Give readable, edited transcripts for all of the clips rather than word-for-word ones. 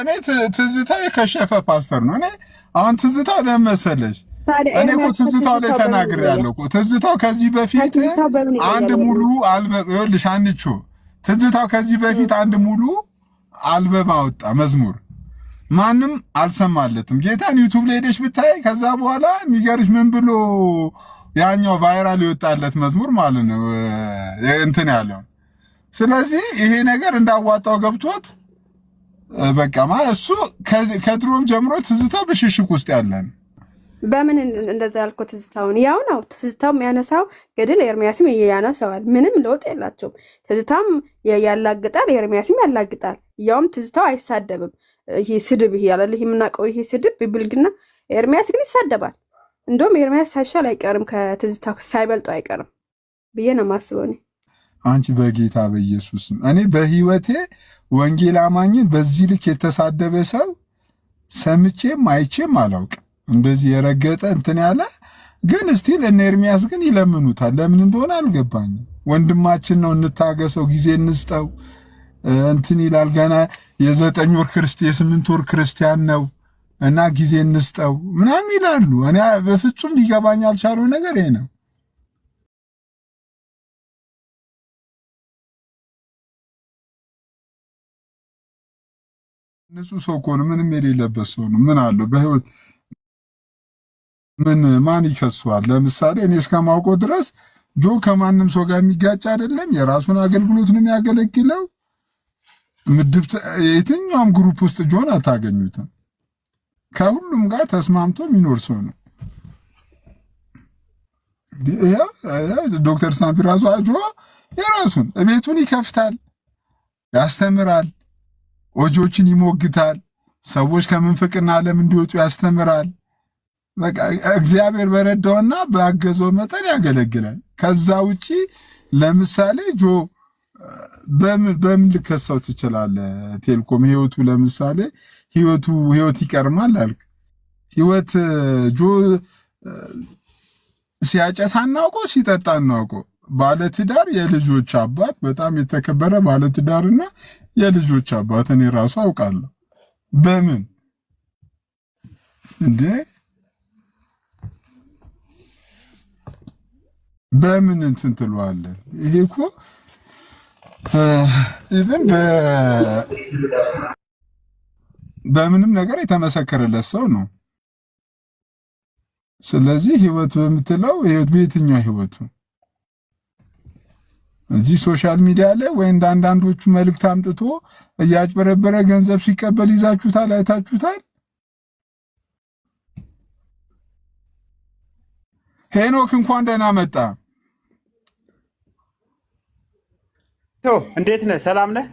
ለኔ ትዝታ የከሸፈ ፓስተር ነው። እኔ አሁን ትዝታው ለመሰለሽ እኔ እኮ ትዝታው ላይ ተናግሬያለሁ እኮ ትዝታው ከዚህ በፊት አንድ ሙሉ አልበም ይኸውልሽ አንቺ ትዝታው ከዚህ በፊት አንድ ሙሉ አልበም አወጣ መዝሙር ማንም አልሰማለትም። ጌታን ዩቲዩብ ላይ ሄደሽ ብታይ ከዛ በኋላ የሚገርሽ ምን ብሎ ያኛው ቫይራል ይወጣለት መዝሙር ማለት ነው እንትን ያለው። ስለዚህ ይሄ ነገር እንዳዋጣው ገብቶት በቃ እሱ ከድሮም ጀምሮ ትዝታው በሽሽቅ ውስጥ ያለን በምን እንደዛ ያልኩት ትዝታውን ያው ነው። ትዝታው የሚያነሳው ገድል ኤርሚያስም ያነሳዋል። ምንም ለውጥ የላቸውም። ትዝታም ያላግጣል፣ ኤርሚያስም ያላግጣል። ያውም ትዝታው አይሳደብም። ይሄ ስድብ ይሄ ያለል የምናውቀው ይሄ ስድብ ቢብልግና፣ ኤርሚያስ ግን ይሳደባል። እንደውም ኤርሚያስ ሳይሻል አይቀርም ከትዝታው ሳይበልጠው አይቀርም ብዬ ነው የማስበው እኔ። አንቺ በጌታ በኢየሱስ እኔ በህይወቴ ወንጌል አማኝን በዚህ ልክ የተሳደበ ሰው ሰምቼም አይቼም አላውቅም። እንደዚህ የረገጠ እንትን ያለ ግን እስቲል እነ ኤርሚያስ ግን ይለምኑታል። ለምን እንደሆነ አልገባኝም። ወንድማችን ነው እንታገሰው፣ ጊዜ እንስጠው እንትን ይላል። ገና የ9 ወር የ8 ወር ክርስቲያን ነው እና ጊዜ እንስጠው ምናምን ይላሉ። እኔ በፍጹም ሊገባኝ አልቻለው ነገር ይሄ ነው። ንጹህ ሰው እኮ ነው፣ ምንም የሌለበት ሰው ነው። ምን አለው በህይወት ምን ማን ይከሷል? ለምሳሌ እኔ እስከማውቀው ድረስ ጆ ከማንም ሰው ጋር የሚጋጭ አይደለም። የራሱን አገልግሎት ነው የሚያገለግለው። ምድብ የትኛውም ግሩፕ ውስጥ ጆን አታገኙትም። ከሁሉም ጋር ተስማምቶ የሚኖር ሰው ነው። ዶክተር ሳምፒ ራሱ ጆ የራሱን ቤቱን ይከፍታል፣ ያስተምራል፣ ወጆችን ይሞግታል፣ ሰዎች ከምንፍቅና ዓለም እንዲወጡ ያስተምራል። በቃ እግዚአብሔር በረዳውና ባገዘው መጠን ያገለግላል። ከዛ ውጪ ለምሳሌ ጆ በምን ልከሰው ትችላለህ? ቴልኮም ህይወቱ ለምሳሌ ህይወት ይቀርማል አልክ። ህይወት ጆ ሲያጨስ አናውቀው፣ ሲጠጣ አናውቀው። ባለትዳር የልጆች አባት፣ በጣም የተከበረ ባለትዳርና የልጆች አባት እኔ ራሱ አውቃለሁ። በምን እንዴ በምን እንትን ትለዋለህ? ይሄ እኮ ኢቭን በምንም ነገር የተመሰከረለት ሰው ነው። ስለዚህ ህይወት በምትለው ህይወት በየትኛው ህይወቱ እዚህ ሶሻል ሚዲያ ላይ ወይ አንዳንዶቹ መልእክት አምጥቶ እያጭበረበረ ገንዘብ ሲቀበል ይዛችሁታል፣ አይታችሁታል። ሄኖክ እንኳን ደህና መጣ። እንዴት ነህ? ሰላም ነህ?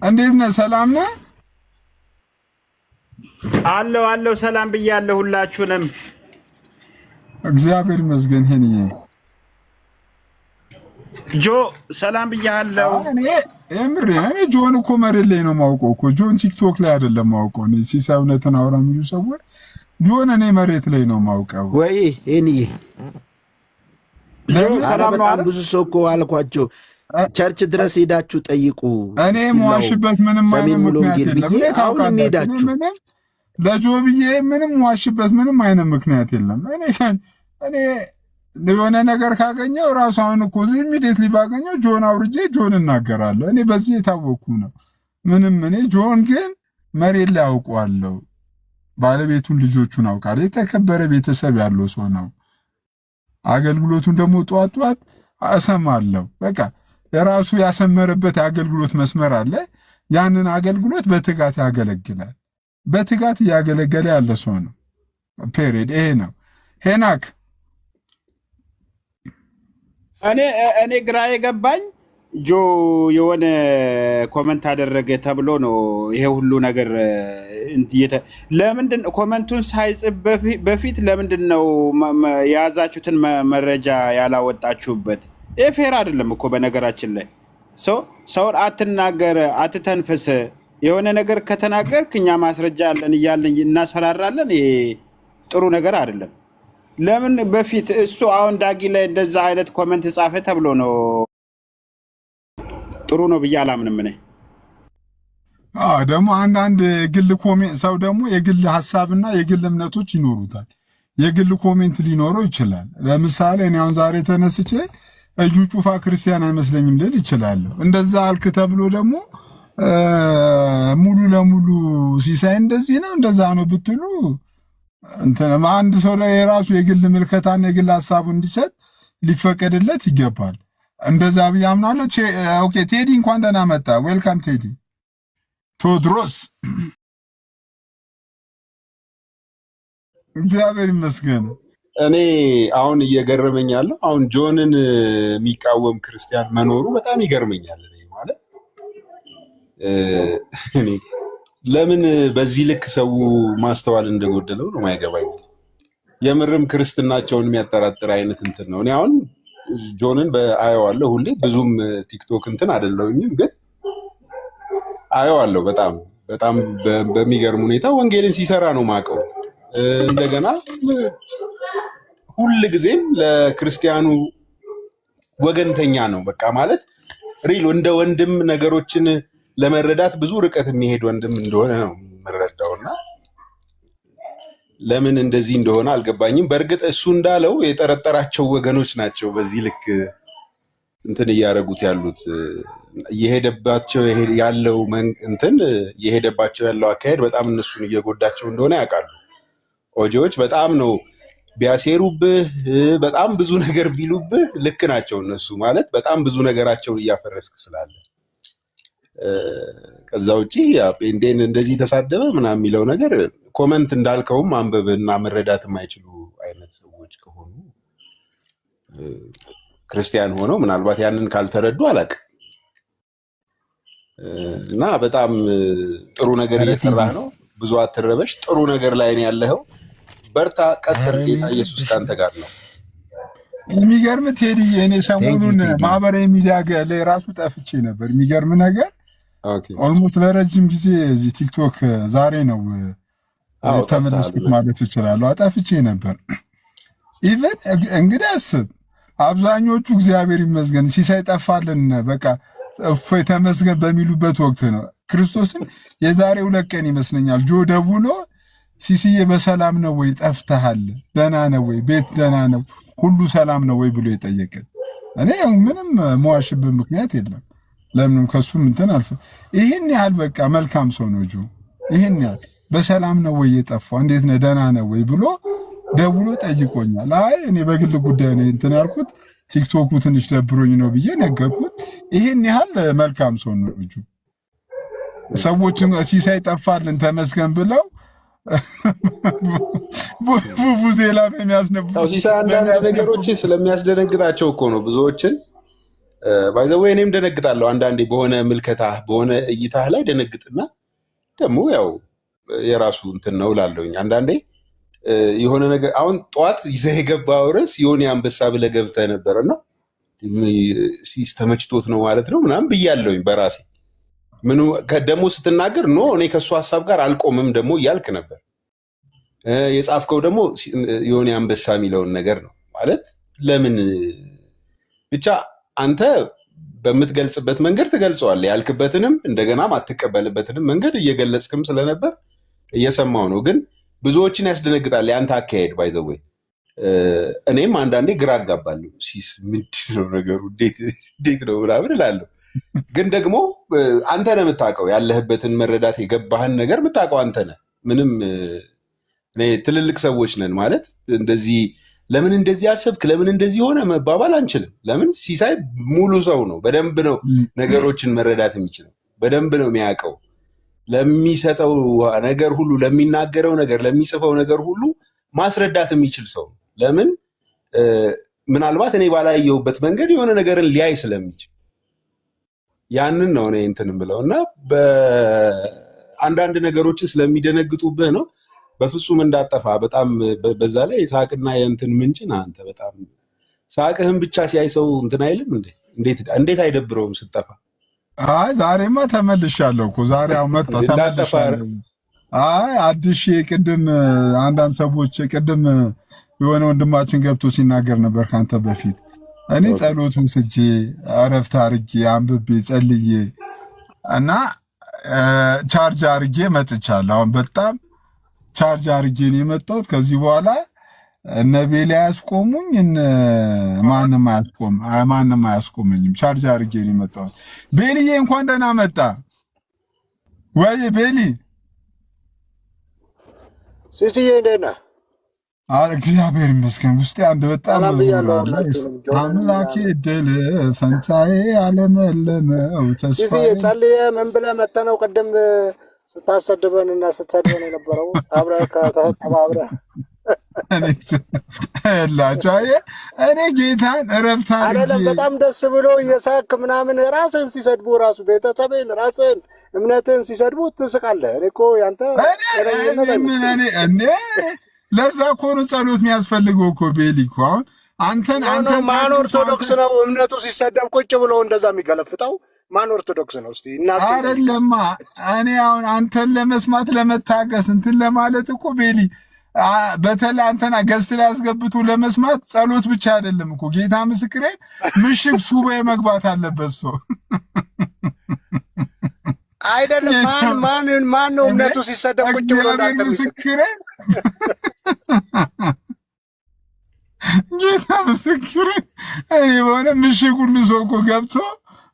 እንዴት ነህ? ሰላም ነህ? አለው ሰላም ብያለሁ ሁላችሁንም። እግዚአብሔር ይመስገን። ሄንዬ ጆ ሰላም ብያለሁ። እኔ ጆን እኮ መሬት ላይ ነው የማውቀው እኮ ጆን ቲክቶክ ላይ አይደለም የማውቀው። እኔ ሲሳውነትን አውራ የሚሉ ሰዎች ጆን እኔ መሬት ላይ ነው የማውቀው። ወይ ሄንዬ በጣም ብዙ ሰው እኮ አልኳቸው ቸርች ድረስ ሄዳችሁ ጠይቁ። እኔ የምዋሽበት ምንም አይነት ምክንያት የለም። አሁንም ሄዳችሁ ለጆ ብዬ ምንም ዋሽበት ምንም አይነት ምክንያት የለም። እኔ የሆነ ነገር ካገኘው ራሱ አሁን እኮ እዚህ ኢሚዲየትሊ ባገኘው ጆን አውርጄ ጆን እናገራለሁ። እኔ በዚህ የታወቅኩ ነው። ምንም እኔ ጆን ግን መሬት ላይ አውቀዋለሁ። ባለቤቱን ልጆቹን አውቃለሁ። የተከበረ ቤተሰብ ያለው ሰው ነው። አገልግሎቱን ደግሞ ጧት ጧት እሰማለሁ። በቃ የራሱ ያሰመረበት የአገልግሎት መስመር አለ። ያንን አገልግሎት በትጋት ያገለግላል። በትጋት እያገለገለ ያለ ሰው ነው። ፔሬድ ይሄ ነው። ሄናክ እኔ ግራ የገባኝ ጆ የሆነ ኮመንት አደረገ ተብሎ ነው ይሄ ሁሉ ነገር። ለምንድን ኮመንቱን ሳይጽፍ በፊት ለምንድን ነው የያዛችሁትን መረጃ ያላወጣችሁበት? ይሄ ፌር አይደለም እኮ በነገራችን ላይ ሰውን አትናገር፣ አትተንፍስ። የሆነ ነገር ከተናገርክ እኛ ማስረጃ አለን እያለን እናስፈራራለን። ይሄ ጥሩ ነገር አይደለም። ለምን በፊት እሱ አሁን ዳጊ ላይ እንደዛ አይነት ኮመንት ጻፈ ተብሎ ነው ጥሩ ነው ብዬ አላምንም። እኔ ደግሞ አንዳንድ የግል ኮሜንት ሰው ደግሞ የግል ሀሳብና የግል እምነቶች ይኖሩታል። የግል ኮሜንት ሊኖረው ይችላል። ለምሳሌ እኔ አሁን ዛሬ ተነስቼ እጁ ጩፋ ክርስቲያን አይመስለኝም ልል ይችላለሁ። እንደዛ አልክ ተብሎ ደግሞ ሙሉ ለሙሉ ሲሳይ እንደዚህ ነው እንደዛ ነው ብትሉ አንድ ሰው ላይ የራሱ የግል ምልከታና የግል ሀሳቡ እንዲሰጥ ሊፈቀድለት ይገባል። እንደዛ ብዬ አምናለሁ። ኦኬ ቴዲ እንኳን ደህና መጣ። ዌልካም ቴዲ። ቴዎድሮስ እግዚአብሔር ይመስገን። እኔ አሁን እየገረመኝ ያለው አሁን ጆንን የሚቃወም ክርስቲያን መኖሩ በጣም ይገርመኛል። እኔ ማለት እኔ ለምን በዚህ ልክ ሰው ማስተዋል እንደጎደለው ነው ማይገባኝ። የምርም ክርስትናቸውን የሚያጠራጥር አይነት እንትን ነው። እኔ አሁን ጆንን አየዋለሁ ሁሌ፣ ብዙም ቲክቶክ እንትን አይደለሁኝም፣ ግን አየዋለሁ በጣም በጣም በሚገርም ሁኔታ ወንጌልን ሲሰራ ነው ማቀው። እንደገና ሁል ጊዜም ለክርስቲያኑ ወገንተኛ ነው። በቃ ማለት ሪል እንደ ወንድም ነገሮችን ለመረዳት ብዙ ርቀት የሚሄድ ወንድም እንደሆነ ነው የምረዳውና ለምን እንደዚህ እንደሆነ አልገባኝም። በእርግጥ እሱ እንዳለው የጠረጠራቸው ወገኖች ናቸው በዚህ ልክ እንትን እያደረጉት ያሉት። እየሄደባቸው ያለው እንትን እየሄደባቸው ያለው አካሄድ በጣም እነሱን እየጎዳቸው እንደሆነ ያውቃሉ። ኦጂዎች በጣም ነው ቢያሴሩብህ፣ በጣም ብዙ ነገር ቢሉብህ ልክ ናቸው እነሱ ማለት በጣም ብዙ ነገራቸውን እያፈረስክ ስላለ። ከዛ ውጪ ጴንጤን እንደዚህ ተሳደበ ምናምን የሚለው ነገር ኮመንት እንዳልከውም ማንበብ እና መረዳት የማይችሉ አይነት ሰዎች ከሆኑ ክርስቲያን ሆነው ምናልባት ያንን ካልተረዱ አላውቅም። እና በጣም ጥሩ ነገር እየሰራህ ነው። ብዙ አትረበሽ። ጥሩ ነገር ላይ ነው ያለኸው። በርታ፣ ቀጥል። ጌታ ኢየሱስ ካንተ ጋር ነው። የሚገርም ቴዲ፣ እኔ ሰሞኑን ማህበራዊ ሚዲያ ላይ ራሱ ጠፍቼ ነበር። የሚገርም ነገር ኦልሞስት ለረጅም ጊዜ እዚህ ቲክቶክ ዛሬ ነው ተመለስኩት ማለት እችላለሁ። አጠፍቼ ነበር። ኢቨን እንግዲህ አስብ፣ አብዛኞቹ እግዚአብሔር ይመስገን ሲሳይ ጠፋልን በቃ እፎይ ተመስገን በሚሉበት ወቅት ነው። ክርስቶስን የዛሬ 2 ቀን ይመስለኛል ጆ ደውሎ ሲሲዬ በሰላም ነው ወይ? ጠፍተሃል? ደህና ነው ወይ? ቤት ደህና ነው? ሁሉ ሰላም ነው ወይ ብሎ የጠየቀን። እኔ ምንም መዋሽበት ምክንያት የለም። ለምንም ከሱም እንትን አልፈ ይሄን ያህል በቃ መልካም ሰው ነው ጆ። ይሄን ያህል በሰላም ነው ወይ የጠፋው? እንዴት ነህ? ደህና ነው ወይ ብሎ ደውሎ ጠይቆኛል። አይ እኔ በግል ጉዳይ ነው እንትን ያልኩት ቲክቶኩ ትንሽ ደብሮኝ ነው ብዬ ነገርኩት። ይሄን ያህል መልካም ሰው ነው ጆ። ሰዎችን ሲሳይ ጠፋልን ተመስገን ብለው ቡቡዜላ የሚያስነቡ ሲሳይ አንዳንድ ነገሮች ስለሚያስደነግጣቸው እኮ ነው ብዙዎችን። ባይዘው እኔም ደነግጣለሁ አንዳንዴ በሆነ ምልከታ በሆነ እይታህ ላይ ደነግጥና ደግሞ ያው የራሱ እንትን ነው እላለሁኝ። አንዳንዴ የሆነ ነገር አሁን ጠዋት ይዘህ የገባው ርዕስ የሆነ አንበሳ ብለህ ገብተህ ነበርና ተመችቶት ነው ማለት ነው ምናምን ብያለሁኝ በራሴ ምኑ ደግሞ ስትናገር ኖ እኔ ከሱ ሐሳብ ጋር አልቆምም ደግሞ እያልክ ነበር። የጻፍከው ደግሞ የሆነ አንበሳ የሚለውን ነገር ነው ማለት ለምን ብቻ አንተ በምትገልጽበት መንገድ ትገልጸዋለህ። ያልክበትንም እንደገና ማትቀበልበትንም መንገድ እየገለጽክም ስለነበር እየሰማው ነው። ግን ብዙዎችን ያስደነግጣል ያንተ አካሄድ ባይዘው። እኔም አንዳንዴ ግራ አጋባለሁ። ሲስ ምንድን ነው ነገሩ እንዴት ነው ምናምን እላለሁ። ግን ደግሞ አንተ ነህ የምታውቀው ያለህበትን መረዳት የገባህን ነገር የምታውቀው አንተ ነህ። ምንም እኔ ትልልቅ ሰዎች ነን ማለት እንደዚህ ለምን እንደዚህ አሰብክ ለምን እንደዚህ ሆነ መባባል አንችልም። ለምን ሲሳይ ሙሉ ሰው ነው። በደንብ ነው ነገሮችን መረዳት የሚችለው። በደንብ ነው የሚያውቀው። ለሚሰጠው ነገር ሁሉ፣ ለሚናገረው ነገር፣ ለሚጽፈው ነገር ሁሉ ማስረዳት የሚችል ሰው ነው። ለምን ምናልባት እኔ ባላየሁበት መንገድ የሆነ ነገርን ሊያይ ስለሚችል ያንን ነው እኔ እንትን ብለው እና በአንዳንድ ነገሮችን ስለሚደነግጡብህ ነው። በፍጹም እንዳጠፋ በጣም በዛ ላይ ሳቅና የእንትን ምንጭን አንተ በጣም ሳቅህን ብቻ ሲያይ ሰው እንትን አይልም እንዴ? እንዴት አይደብረውም ስጠፋ? አይ ዛሬማ ተመልሻለሁ እኮ ዛሬ አሁን መጣሁ ተመልሻለሁ። አይ አዲሽ ቅድም አንዳንድ ሰዎች ቅድም የሆነ ወንድማችን ገብቶ ሲናገር ነበር ካንተ በፊት እኔ ጸሎቱን ስጄ አረፍት አርጌ አንብቤ ጸልዬ እና ቻርጅ አርጌ መጥቻለሁ። አሁን በጣም ቻርጅ አርጌ ነው የመጣሁት። ከዚህ በኋላ እነ ቤሊ አያስቆሙኝ፣ ማንም አያስቆመኝም። ቻርጅ አርጌ ነው የመጣሁት። ቤሊዬ እንኳን ደህና መጣ። ወይ ቤሊ ሲሲዬ እንደና እግዚአብሔር ይመስገን። ውስጤ አንድ በጣም አምላኬ ድል ፈንታዬ አለመለመው ተስፋ ሲሲዬ ጸልየ ምን ብለህ መተህ ነው ቅድም ስታሰድበን እና ስትሰድበን የነበረው? አብረህ ከተባብረህ ላቸው እኔ ጌታን እረፍታ አይደለም። በጣም ደስ ብሎ እየሳክ ምናምን ራስህን ሲሰድቡ ራሱ ቤተሰብህን ራስህን እምነትህን ሲሰድቡ ትስቃለህ። እኔ እኮ ያንተ ለዛ እኮ ነው ጸሎት የሚያስፈልገው እኮ ቤሊ እኮ አሁን አንተን ማን ኦርቶዶክስ ነው እምነቱ ሲሰደብ ቁጭ ብሎ እንደዛ የሚገለፍጠው? ማን ኦርቶዶክስ ነው? እስቲ አይደለማ እኔ አሁን አንተን ለመስማት ለመታገስ እንትን ለማለት እኮ ቤሊ በተለይ አንተና ገዝት ላይ አስገብቶ ለመስማት ጸሎት ብቻ አይደለም እኮ ጌታ ምስክሬ፣ ምሽግ ሱባኤ መግባት አለበት ሰው አይደለም። ማን ነው እምነቱ ሲሰደብ ቁጭ ብሎ እንዳንተ ምስክሬ? ጌታ ምስክሬ፣ እኔ በሆነ ምሽግ ሁሉ ሰው እኮ ገብቶ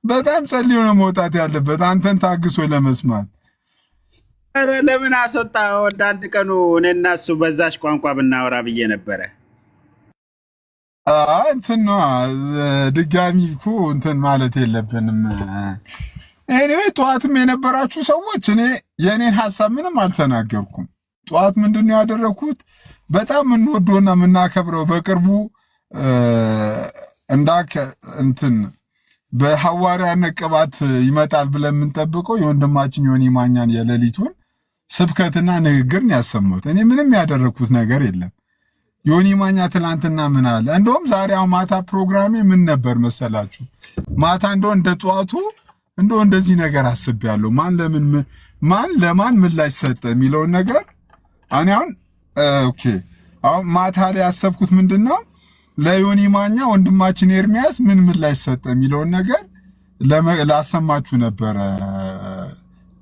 በጣም ጸልዮ ነው መውጣት ያለበት አንተን ታግሶ ለመስማት። ኧረ ለምን አስወጣ? ወደ አንድ ቀኑ እኔና እሱ በዛች ቋንቋ ብናወራ ብዬ ነበረ። እንትን ነዋ ድጋሚ እኮ እንትን ማለት የለብንም። ኤኒዌይ ጠዋትም የነበራችሁ ሰዎች እኔ የእኔን ሀሳብ ምንም አልተናገርኩም። ጠዋት ምንድን ነው ያደረግኩት? በጣም የምንወደውና የምናከብረው በቅርቡ እንትን በሐዋርያነት ቅባት ይመጣል ብለን የምንጠብቀው የወንድማችን ዮኒ ማኛን የሌሊቱን ስብከትና ንግግርን ያሰማሁት። እኔ ምንም ያደረግኩት ነገር የለም። ዮኒ ማኛ ትላንትና ምን አለ? እንደውም ዛሬ ማታ ፕሮግራሜ ምን ነበር መሰላችሁ? ማታ እንደ ጠዋቱ እንደዚህ ነገር አስቤያለሁ። ማን ለማን ምላሽ ሰጠ የሚለውን ነገር እኔ አሁን ማታ ላይ ያሰብኩት ምንድነው ለዮኒ ማኛ ወንድማችን ኤርሚያስ ምን ምላሽ ሰጠ የሚለውን ነገር ላሰማችሁ ነበረ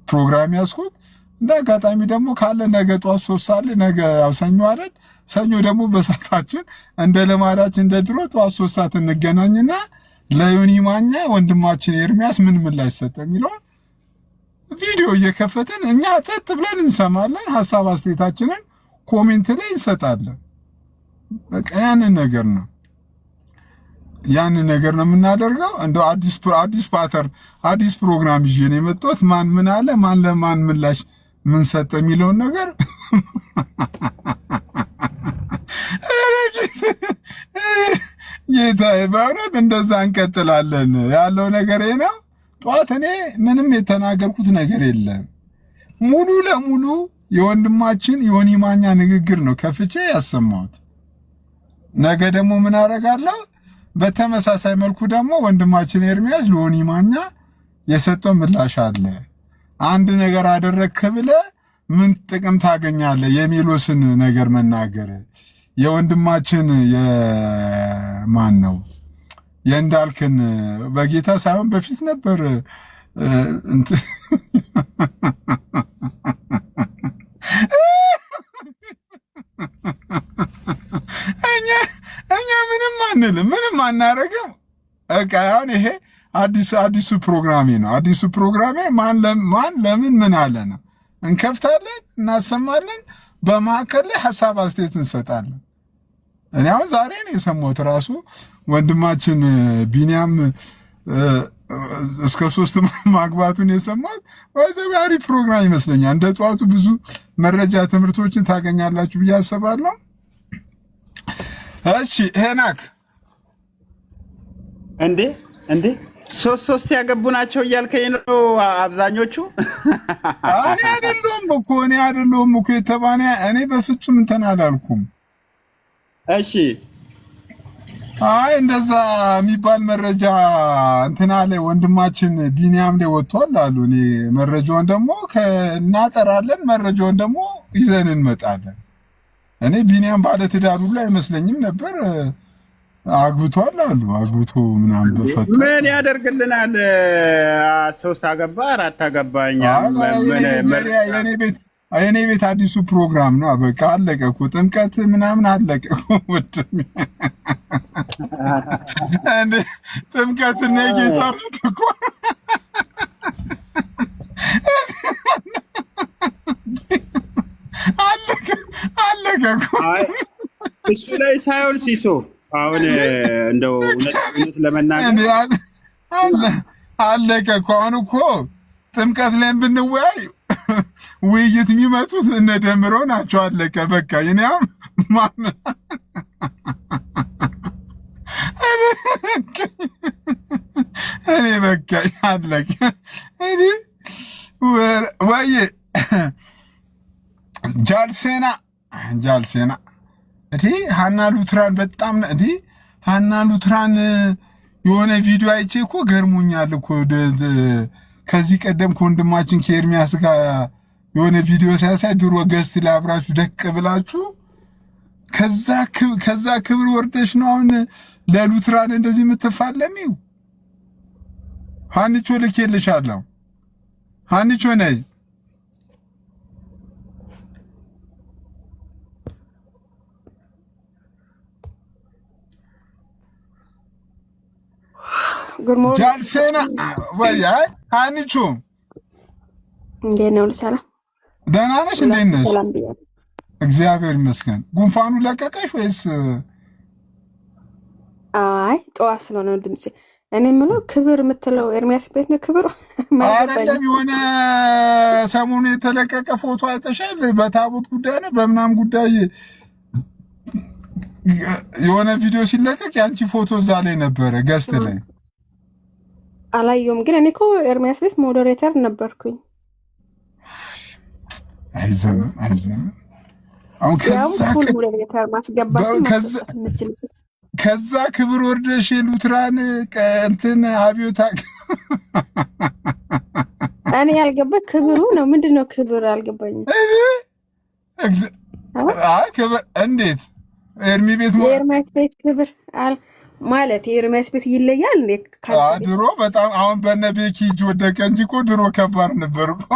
ፕሮግራም ያስኩት። እንደ አጋጣሚ ደግሞ ካለ ነገ ጧት 3 ሰዓት ላይ ነገ ሰኞ አይደል? ሰኞ ደግሞ በሰዓታችን እንደ ልማዳችን እንደ ድሮ ጧት 3 ሰዓት እንገናኝና ለዮኒ ማኛ ወንድማችን ኤርሚያስ ምን ምላሽ ሰጠ የሚለውን ቪዲዮ እየከፈትን እኛ ጸጥ ብለን እንሰማለን። ሀሳብ አስተያየታችንን ኮሜንት ላይ እንሰጣለን። በቃ ያንን ነገር ነው የምናደርገው። እንደው አዲስ ፓተርን አዲስ ፕሮግራም ይዤ ነው የመጣሁት። ማን ምን አለ፣ ማን ለማን ምላሽ ምን ሰጠ የሚለውን ነገር ጌታዬ፣ በእውነት እንደዛ እንቀጥላለን። ያለው ነገር ነው። ጠዋት እኔ ምንም የተናገርኩት ነገር የለም። ሙሉ ለሙሉ የወንድማችን ዮኒ ማኛ ንግግር ነው ከፍቼ ያሰማሁት። ነገ ደግሞ ምን አደርጋለሁ? በተመሳሳይ መልኩ ደግሞ ወንድማችን ኤርሚያስ ለዮኒ ማኛ የሰጠው ምላሽ አለ። አንድ ነገር አደረግክ ብለህ ምን ጥቅም ታገኛለህ? የሜሎስን ነገር መናገር የወንድማችን የማን ነው የእንዳልክን በጌታ ሳይሆን በፊት ነበር እኛ ምንም አንልም፣ ምንም አናረግም። በቃ አሁን ይሄ አዲሱ ፕሮግራሜ ነው። አዲሱ ፕሮግራሜ ማን ለምን ምን አለ ነው። እንከፍታለን፣ እናሰማለን፣ በማዕከል ላይ ሀሳብ አስተያየት እንሰጣለን። እኔ አሁን ዛሬ ነው የሰማሁት ራሱ ወንድማችን ቢኒያም እስከ 3 ማግባቱን የሰማሁት። ወዘባሪ ፕሮግራም ይመስለኛል። እንደ ጠዋቱ ብዙ መረጃ ትምህርቶችን ታገኛላችሁ ብዬ አስባለሁ። እሺ ሄናክ እንዴ ሶስት ያገቡ ናቸው እያልከኝ ነው? አብዛኞቹ እኔ አይደለሁም እኮ የተባለ እኔ በፍጹም እንትን አላልኩም። እሺ አይ እንደዛ የሚባል መረጃ እንትና ላይ ወንድማችን ቢኒያም ላይ ወጥቷል አሉ። እኔ መረጃውን ደግሞ እናጠራለን፣ መረጃውን ደግሞ ይዘን እንመጣለን። እኔ ቢኒያም ባለ ትዳር ሁሉ አይመስለኝም ነበር። አግብቷል አሉ አግብቶ ምናምን በፈታ ምን ያደርግልናል? 3 አገባ 4 አገባኛ የኔ ቤት አዲሱ ፕሮግራም ነው። በቃ አለቀ እኮ ጥምቀት ምናምን አለቀ እኮ ወድም እንደ ጥምቀት ነው ጌታራት እኮ አለቀ እኮ እሱ ላይ ሳይሆን ሲሶ አሁን እንደው እውነት ለመናገር አለቀ እኮ አሁን እኮ ጥምቀት ላይ ብንወያይ ውይይት የሚመጡት እነ ደምሮ ናቸው። አለቀ በቃ እኔም ማን እኔ በቃ አለቀ እኔ ወይ ጃልሴና እዲ ሃና ሉትራን በጣም እዲ ሃና ሉትራን የሆነ ቪዲዮ አይቼ እኮ ገርሞኛል እኮ ከዚህ ቀደም ከወንድማችን ከኤርሚያስ ጋር የሆነ ቪዲዮ ሲያሳይ ድሮ ገስት ላይ አብራችሁ ደቅ ብላችሁ ከዛ ክብር ወርደሽ ነው አሁን ለሉትራን እንደዚህ የምትፋለሚው? ሃኒቾ ልኬልሻለሁ። ሃኒቾ ነይ ጃልሴና ወይ ሃኒቾ እንዴት ነው? ሰላም ደህና ነሽ? እንዴት ነሽ? እግዚአብሔር ይመስገን። ጉንፋኑ ለቀቀሽ ወይስ? አይ ጠዋት ስለሆነ ድምጼ። እኔ የምለው ክብር የምትለው ኤርሚያስ ቤት ነው ክብር? አይደለም የሆነ ሰሞኑ የተለቀቀ ፎቶ አይተሻል? በታቦት ጉዳይ ነው በምናም ጉዳይ የሆነ ቪዲዮ ሲለቀቅ ያንቺ ፎቶ እዛ ላይ ነበረ ገስት ላይ። አላየሁም፣ ግን እኔ እኮ ኤርሚያስ ቤት ሞዴሬተር ነበርኩኝ። አይዘመን አሁን ከዛ ክብር ወርደሽ ሉትራን እንትን አብዮታ እኔ ያልገባ ክብሩ ነው ምንድን ነው? ክብር አልገባኝም። ክብር እንዴት ኤርሚ ቤት የኤርሚያስ ቤት ክብር ማለት የኤርሚያስ ቤት ይለያል እንዴ? ድሮ በጣም አሁን በነ ቤኪ እጅ ወደቀ እንጂ እኮ ድሮ ከባድ ነበር እኮ።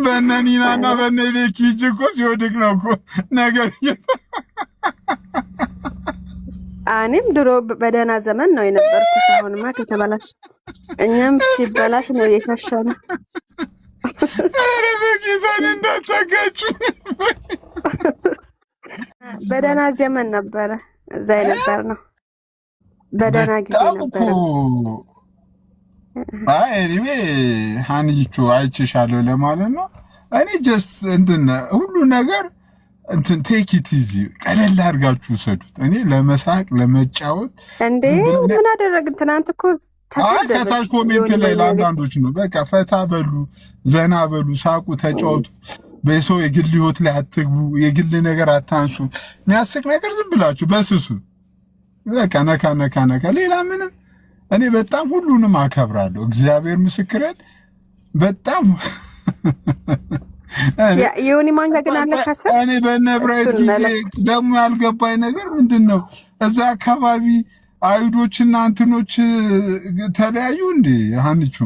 በነ ኒናና በነ ቤኪ እጅ እኮ ሲወድቅ ነው እኮ ነገር። እኔም ድሮ በደህና ዘመን ነው የነበርኩት። አሁንማ ከተበላሽ እኛም ሲበላሽ ነው የሸሸነው። ኧረ በጌታን እንዳታጋጩ። በደህና ዘመን ነበረ እዛ የነበር ነው። በደህና ጊዜ ነበር። አይ እኔ ሃኒቾ አይቼሻለሁ ለማለት ነው። እኔ ጀስት እንትን ሁሉ ነገር እንትን ቴክ ኢት ኢዚ ቀለል አድርጋችሁ ውሰዱት። እኔ ለመሳቅ ለመጫወት እንዴ ምን አደረግን? ትናንት እኮ ከታች ኮሜንት ላይ ለአንዳንዶች ነው በቃ ፈታ በሉ፣ ዘና በሉ፣ ሳቁ፣ ተጫወቱ። በሰው የግል ህይወት ላይ አትግቡ፣ የግል ነገር አታንሱ። የሚያስቅ ነገር ዝም ብላችሁ በስሱ በቃ ነካ ሌላ ምንም። እኔ በጣም ሁሉንም አከብራለሁ። እግዚአብሔር ምስክሬን በጣም የሆነ ማንጋ ግን አለ ከሰ እኔ በነብራይት ጊዜ ደግሞ ያልገባኝ ነገር ምንድን ነው እዛ አካባቢ አይሁዶችና እንትኖች ተለያዩ እንዴ? ሃኒቾ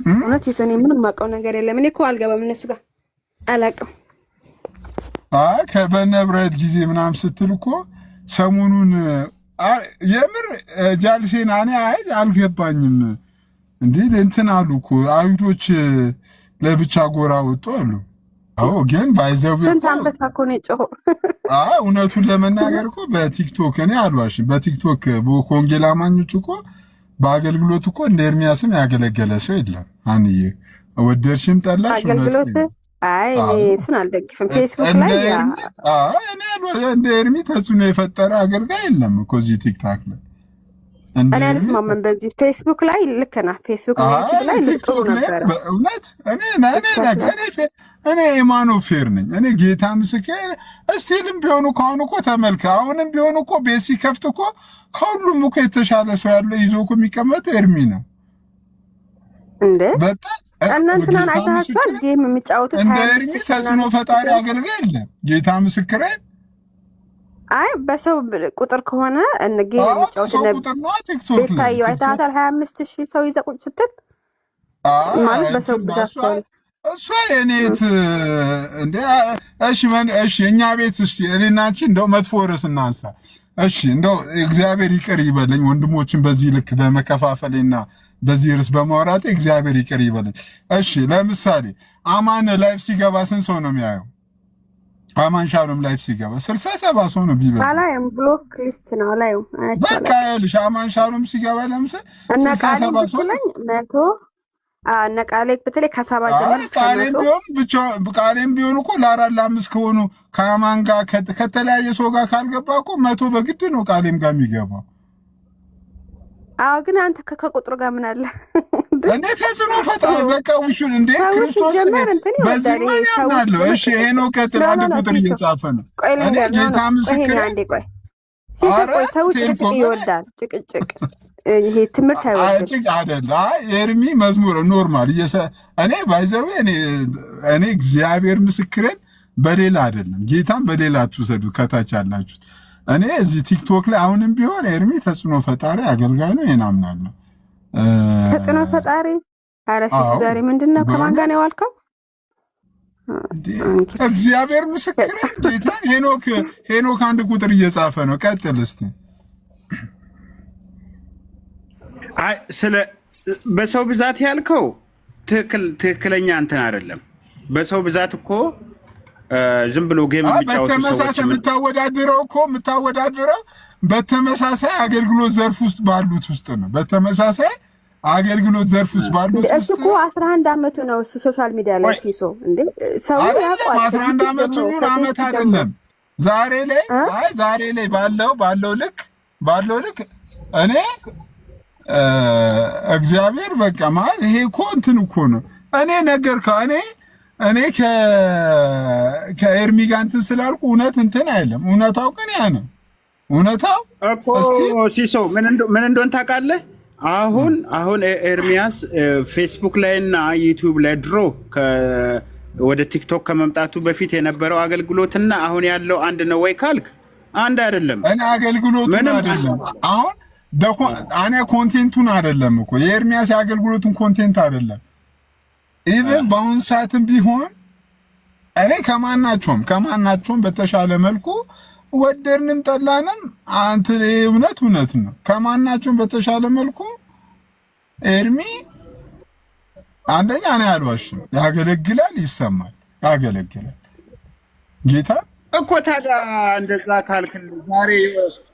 እውነት የሰኔ ምንም ማውቀው ነገር የለም። እኔ እኮ አልገባም እነሱ ጋር አላውቅም። ከበነብረት ጊዜ ምናምን ስትል እኮ ሰሞኑን የምር ጃልሴና እኔ አልገባኝም። እንዲህ እንትን አሉ እኮ አይሁዶች ለብቻ ጎራ ወጡ አሉ። አዎ ግን ባይዘው እውነቱን ለመናገር እኮ በቲክቶክ እኔ አልዋሽም። በቲክቶክ በወንጌል አማኞች እኮ በአገልግሎት እኮ እንደ ኤርሚያስም ያገለገለ ሰው የለም። አንዬ ወደድሽም ጠላሽ አይ እሱን አልደግፍም። ፌስቡክ ላይ እንደ ኤርሚ ተጽዕኖ የፈጠረ አገልጋይ የለም እኮ እዚህ ቲክታክ ላይ። እኔ አልስማማም በዚህ ፌስቡክ ላይ ልክ ነህ። ፌስቡክ ላይ ልጥሩ ነበር እውነት። እኔ የማኖ ፌር ነኝ። እኔ ጌታ ምስክር እስቲልም ቢሆኑ ከአሁኑ እኮ ተመልከ አሁንም ቢሆኑ እኮ ቤት ሲከፍት እኮ ከሁሉም እኮ የተሻለ ሰው ያለው ይዞ እኮ የሚቀመጠው ኤርሚ ነው እንዴ። በጣም እናንተናን አይታችኋል? ጌም የሚጫወቱት እንደ ኤርሚ ተጽዕኖ ፈጣሪ አገልጋይ የለም። ጌታ ምስክሬ። አይ በሰው ቁጥር ከሆነ ጌም የሚጫወቱት ቤታየው አይታታል። 25,000 ሰው ይዘህ ቁጭ ስትል ማለት በሰው ብዛት ነው። እሷ የኔት እንደ እሺ እኛ ቤት እስቲ እኔና አንቺ እንደው መጥፎ ርዕስ እናንሳ። እሺ እንደው እግዚአብሔር ይቅር ይበለኝ ወንድሞችን በዚህ ልክ በመከፋፈሌና በዚህ ርዕስ በማውራቴ እግዚአብሔር ይቅር ይበለኝ። እሺ ለምሳሌ አማን ላይፍ ሲገባ ስንት ሰው ነው የሚያየው? አማን ሻሎም ላይፍ ሲገባ 67 ሰው ነው ቢበዛ። አላየም፣ ብሎክ ሊስት ነው አላየም። በቃ ይኸውልሽ አማን ሻሎም ሲገባ ለምሳሌ 67 ሰው መቶ ነቃሌ በተለይ ከሰባ ጀምሮ ቃሌም ቢሆን እኮ ለአራት ለአምስት ከሆኑ ከአማን ጋር ከተለያየ ሰው ጋር ካልገባ እኮ 100 በግድ ነው ቃሌም ጋር የሚገባው። አዎ ግን አንተ ከቁጥሩ ጋር ምን አለ እንዴ? ተጽዕኖ ፈጣሪ በቃ ውሹን እንዴ ክርስቶስ በዚህ ምን ያምናለሁ? እሺ ሄኖክ ቀጥል። አንድ ቁጥር እየጻፈ ነው። እኔ ጌታ ምስክር ቆይ ሰው ጭቅጭቅ ይወዳል። ጭቅጭቅ ይሄ ትምህርት አይወድም አይደል? ኤርሚ መዝሙር ኖርማል እኔ ባይዘው እኔ እግዚአብሔር ምስክሬን በሌላ አይደለም ጌታን በሌላ አትውሰዱ ከታች ያላችሁት። እኔ እዚህ ቲክቶክ ላይ አሁንም ቢሆን ኤርሚ ተጽዕኖ ፈጣሪ አገልጋይ ነው እናምናለሁ። ተጽዕኖ ፈጣሪ አረስ ዛሬ ምንድነው ከማን ጋር ነው ያልከው? እግዚአብሔር ምስክሬን ጌታን ሄኖክ አንድ ቁጥር እየጻፈ ነው። ቀጥል እስቲ። አይ ስለ በሰው ብዛት ያልከው ትክክለኛ እንትን አይደለም። በሰው ብዛት እኮ ዝም ብሎ ጌም የሚጫወቱ ሰዎች በተመሳሳይ የምታወዳድረው በተመሳሳይ አገልግሎት ዘርፍ ውስጥ ባሉት ውስጥ ነው። በተመሳሳይ አገልግሎት ዘርፍ ውስጥ ባሉት ውስጥ እሱ እኮ 11 ዓመቱ ነው። እሱ ሶሻል ሚዲያ ላይ ሲሶ እንዴ ሰው ያውቃል። 11 ዓመቱ ነው ዓመት አይደለም። ዛሬ ላይ ባለው ልክ እኔ እግዚአብሔር በቃ ማለት ይሄ እኮ እንትን እኮ ነው። እኔ ከኤርሚ ጋር እንትን ስላልኩ እውነት እንትን አይደለም። እውነታው ግን ያ ነው። እውነታው እኮ ሲሶ ምን እንደሆነ ታውቃለህ? አሁን ኤርሚያስ ፌስቡክ ላይ እና ዩቲዩብ ላይ ድሮ ወደ ቲክቶክ ከመምጣቱ በፊት የነበረው አገልግሎትና አሁን ያለው አንድ ነው ወይ ካልክ አንድ አይደለም። እኔ አገልግሎቱን አይደለም አሁን እኔ ኮንቴንቱን አይደለም እኮ የኤርሚያስ የአገልግሎቱን ኮንቴንት አይደለም። ኢቭን በአሁን ሰዓትም ቢሆን እኔ ከማናቸውም በተሻለ መልኩ ወደድንም ጠላንም እውነት ነው። ከማናቸውም በተሻለ መልኩ ኤርሚ አንደኛ እኔ አልዋሽም፣ ያገለግላል፣ ይሰማል፣ ያገለግላል ጌታ እኮ። ታዲያ እንደዛ ካልክል ዛሬ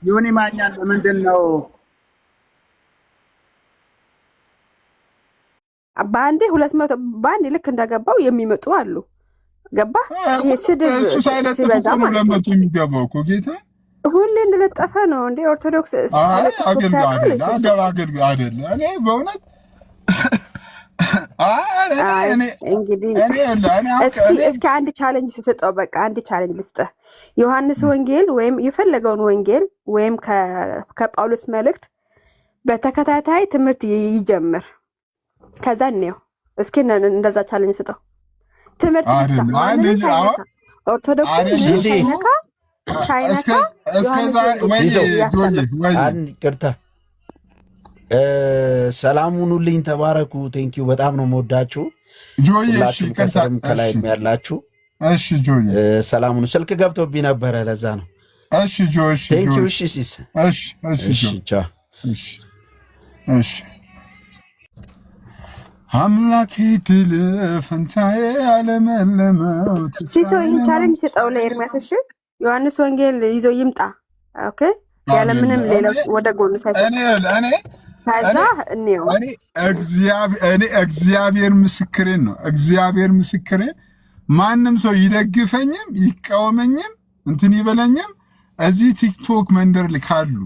ዮኒ ማኛን ለምንድን ነው በአንዴ 200 በአንዴ ልክ እንደገባው የሚመጡ አሉ? ገባ ይሄ ስድብ እሱ ሳይለጥፍ ነው ለመጡ የሚገባው እኮ ጌታ ሁሌ እንደለጠፈ ነው እንዴ? ኦርቶዶክስ አገልጋይ አይደለ? እኔ በእውነት እስኪ አንድ ቻሌንጅ ስጠው። በቃ አንድ ቻሌንጅ ልስጥህ። ዮሐንስ ወንጌል ወይም የፈለገውን ወንጌል ወይም ከጳውሎስ መልእክት በተከታታይ ትምህርት ይጀምር። ከዛ ነው እስኪ እንደዛ ቻሌንጅ ስጠው። ትምህርት ብቻ ኦርቶዶክስ ይቅርታ፣ ሰላም ሁኑልኝ፣ ተባረኩ። ቴንኪዩ፣ በጣም ነው የምወዳችሁ ሁላችሁም፣ ከስርም ከላይም ያላችሁ። እሺ ጆይ ሰላም ሁኑ። ስልክ ገብቶብኝ ነበረ ለዛ ነው። እሺ ጆይ ቴንኪዩ። እሺ ሲስ እሺ አምላኬ ድል ፈንታዬ አለመለመው ሲሶ ይህን ቻሌንጅ ስጠው ለኤርሚያስ። እሺ ዮሐንስ ወንጌል ይዞ ይምጣ። ኦኬ ያለ ምንም ሌላ ወደ ጎን ሳይሆን እግዚአብሔር ምስክሬን ነው። እግዚአብሔር ምስክሬን ማንም ሰው ይደግፈኝም ይቃወመኝም እንትን ይበለኝም እዚህ ቲክቶክ መንደር ላይ ካሉ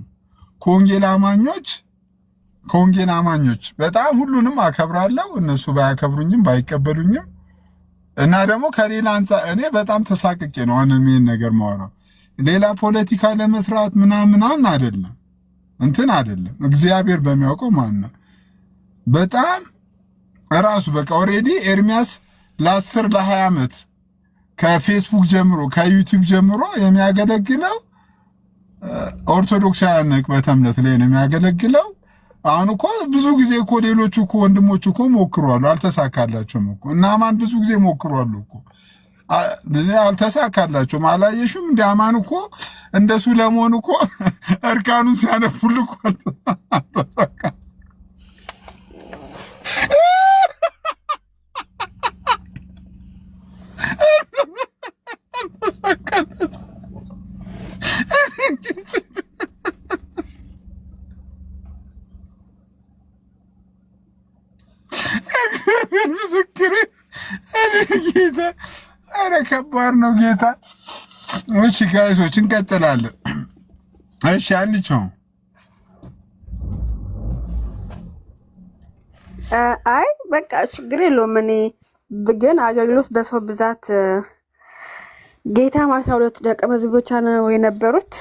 ከወንጌል አማኞች በጣም ሁሉንም አከብራለሁ። እነሱ ባያከብሩኝም ባይቀበሉኝም እና ደግሞ ከሌላ አንፃር እኔ በጣም ተሳቅቄ ነው አሁንም ይሄን ነገር ማወራው። ሌላ ፖለቲካ ለመስራት ምናምን አይደለም እንትን አይደለም። እግዚአብሔር በሚያውቀው ማን ነው። በጣም ራሱ በቃ ኦሬዲ ኤርሚያስ ለ10 ለ20 ዓመት ከፌስቡክ ጀምሮ ከዩቲዩብ ጀምሮ የሚያገለግለው ኦርቶዶክሳውያን ዕቅበተ እምነት ላይ ነው የሚያገለግለው። አሁን እኮ ብዙ ጊዜ እኮ ሌሎቹ እኮ ወንድሞቹ እኮ ሞክሯሉ፣ አልተሳካላቸውም እኮ እና አማን ብዙ ጊዜ ሞክሯሉ እኮ አልተሳካላቸውም። አላየሽም? እንደ አማን እኮ እንደሱ ለመሆን እኮ እርቃኑን ሲያነፉል እኮ አልተሳካ። ምስክር ጌታ፣ ኧረ ከባድ ነው ጌታ። እሺ ጋይሶች እንቀጥላለን። እሺ አንቺው አይ በቃ ችግር የለውም። እኔ ግን አገልግሎት በሰው ብዛት ጌታ 12 ደቀ መዛሙርቶች ነው የነበሩት።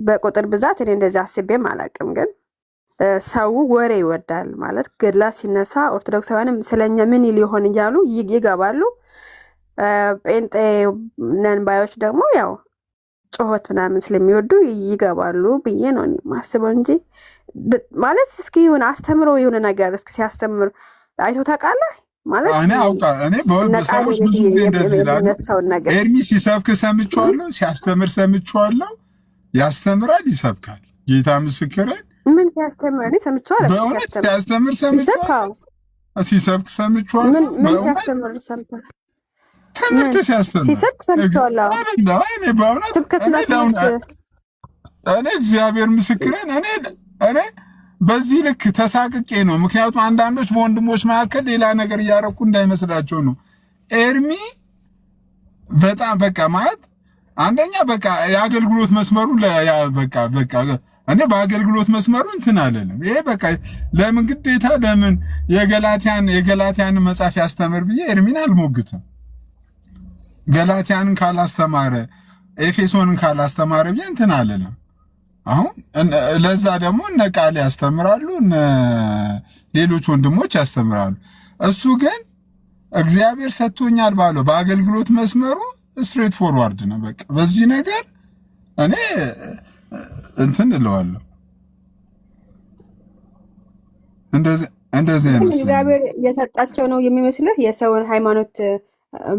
በቁጥር ብዛት እኔ እንደዚህ አስቤም አላውቅም። ግን ሰው ወሬ ይወዳል ማለት ገድላ ሲነሳ ኦርቶዶክሳውያንም ስለኛ ምን ሊሆን እያሉ ይገባሉ። ጴንጤ ነን ባዮች ደግሞ ያው ጮኸት ምናምን ስለሚወዱ ይገባሉ ብዬ ነው እኔ ማስበው እንጂ ማለት እስኪ የሆነ አስተምሮ የሆነ ነገር እስኪ ሲያስተምር አይቶ ታውቃለህ? ማለት እኔ በሰዎች ብዙ ጊዜ እንደዚህ ይላሉ። ኤርሚ ሲሰብክ ሰምቼዋለሁ፣ ሲያስተምር ሰምቼዋለሁ። ያስተምራል፣ ይሰብካል። ጌታ ምስክር። ምን ሲያስተምር እኔ ሰምቼዋለሁ። በእውነት ሲያስተምር ሰምቼዋለሁ፣ ሲሰብክ ሰምቼዋለሁ። ምን ሲያስተምር ሰምቼዋለሁ። ትምህርት ሲያስተምር ሲሰብክ ሰምቼዋለሁ። እኔ በእውነት እኔ እግዚአብሔር ምስክርን እኔ በዚህ ልክ ተሳቅቄ ነው። ምክንያቱም አንዳንዶች በወንድሞች መካከል ሌላ ነገር እያረኩ እንዳይመስላቸው ነው። ኤርሚ በጣም በቃ ማለት አንደኛ በቃ የአገልግሎት መስመሩ በቃ እኔ በአገልግሎት መስመሩ እንትን አለንም። ይሄ በቃ ለምን ግዴታ ለምን የገላትያን መጽሐፍ ያስተምር ብዬ ኤርሚን አልሞግትም። ገላትያንን ካላስተማረ ኤፌሶንን ካላስተማረ ብዬ እንትን አለንም። አሁን ለዛ ደግሞ እነ ቃል ያስተምራሉ፣ እነ ሌሎች ወንድሞች ያስተምራሉ። እሱ ግን እግዚአብሔር ሰጥቶኛል ባለው በአገልግሎት መስመሩ ስትሬት ፎርዋርድ ነው። በቃ በዚህ ነገር እኔ እንትን እለዋለሁ። እንደዚህ አይነት እግዚአብሔር የሰጣቸው ነው የሚመስልህ የሰውን ሃይማኖት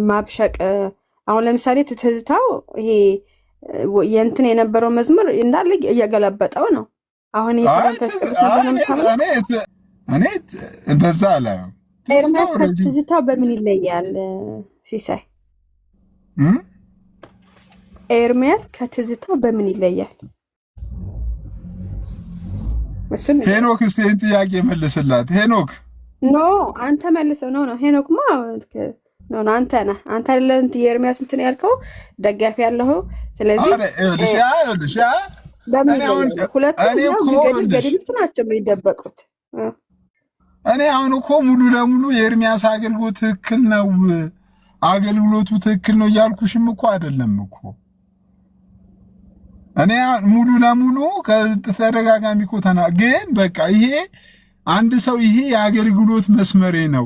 ማብሸቅ። አሁን ለምሳሌ ትዝታው ይሄ የእንትን የነበረው መዝሙር እንዳለ እየገለበጠው ነው። አሁን ይሄ መንፈስ ቅዱስ ነው። እኔ እንደዛ አላየው። ኤርሚያስ ከትዝታው በምን ይለያል? ሲሳይ ኤርሚያስ ከትዝታው በምን ይለያል? ሄኖክ እስቲ ይህን ጥያቄ መልስላት። ሄኖክ ኖ አንተ መልሰው። ነው ሄኖክማ ነው አንተ ነህ። አንተ አይደለም የኤርሚያስ እንትን ያልከው ደጋፊ ያለው። ስለዚህ ሁለቱም ገድልስ ናቸው የሚደበቁት። እኔ አሁን እኮ ሙሉ ለሙሉ የኤርሚያስ አገልግሎት ትክክል ነው፣ አገልግሎቱ ትክክል ነው እያልኩሽም እኮ አይደለም እኮ። እኔ ሙሉ ለሙሉ ከተደጋጋሚ እኮ ግን በቃ ይሄ አንድ ሰው ይሄ የአገልግሎት መስመሬ ነው።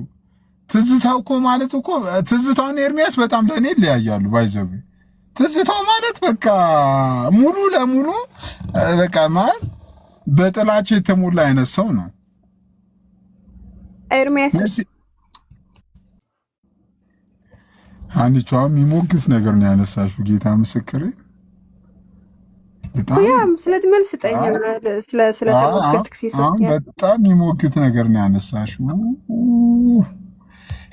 ትዝታው እኮ ማለት እኮ ትዝታውና ኤርሚያስ በጣም ለእኔ ይለያያሉ። ባይዘው ትዝታው ማለት በቃ ሙሉ ለሙሉ በቃ ማለት በጥላቻ የተሞላ አይነት ሰው ነው። ኤርሚያስ አንቺው የሚሞግት ነገር ነው ያነሳሽው። ጌታ ምስክሬ በጣም ስለትመልስ ጠኝ ስለተሞገትክ ሲሰጥ በጣም የሚሞግት ነገር ነው ያነሳሽው።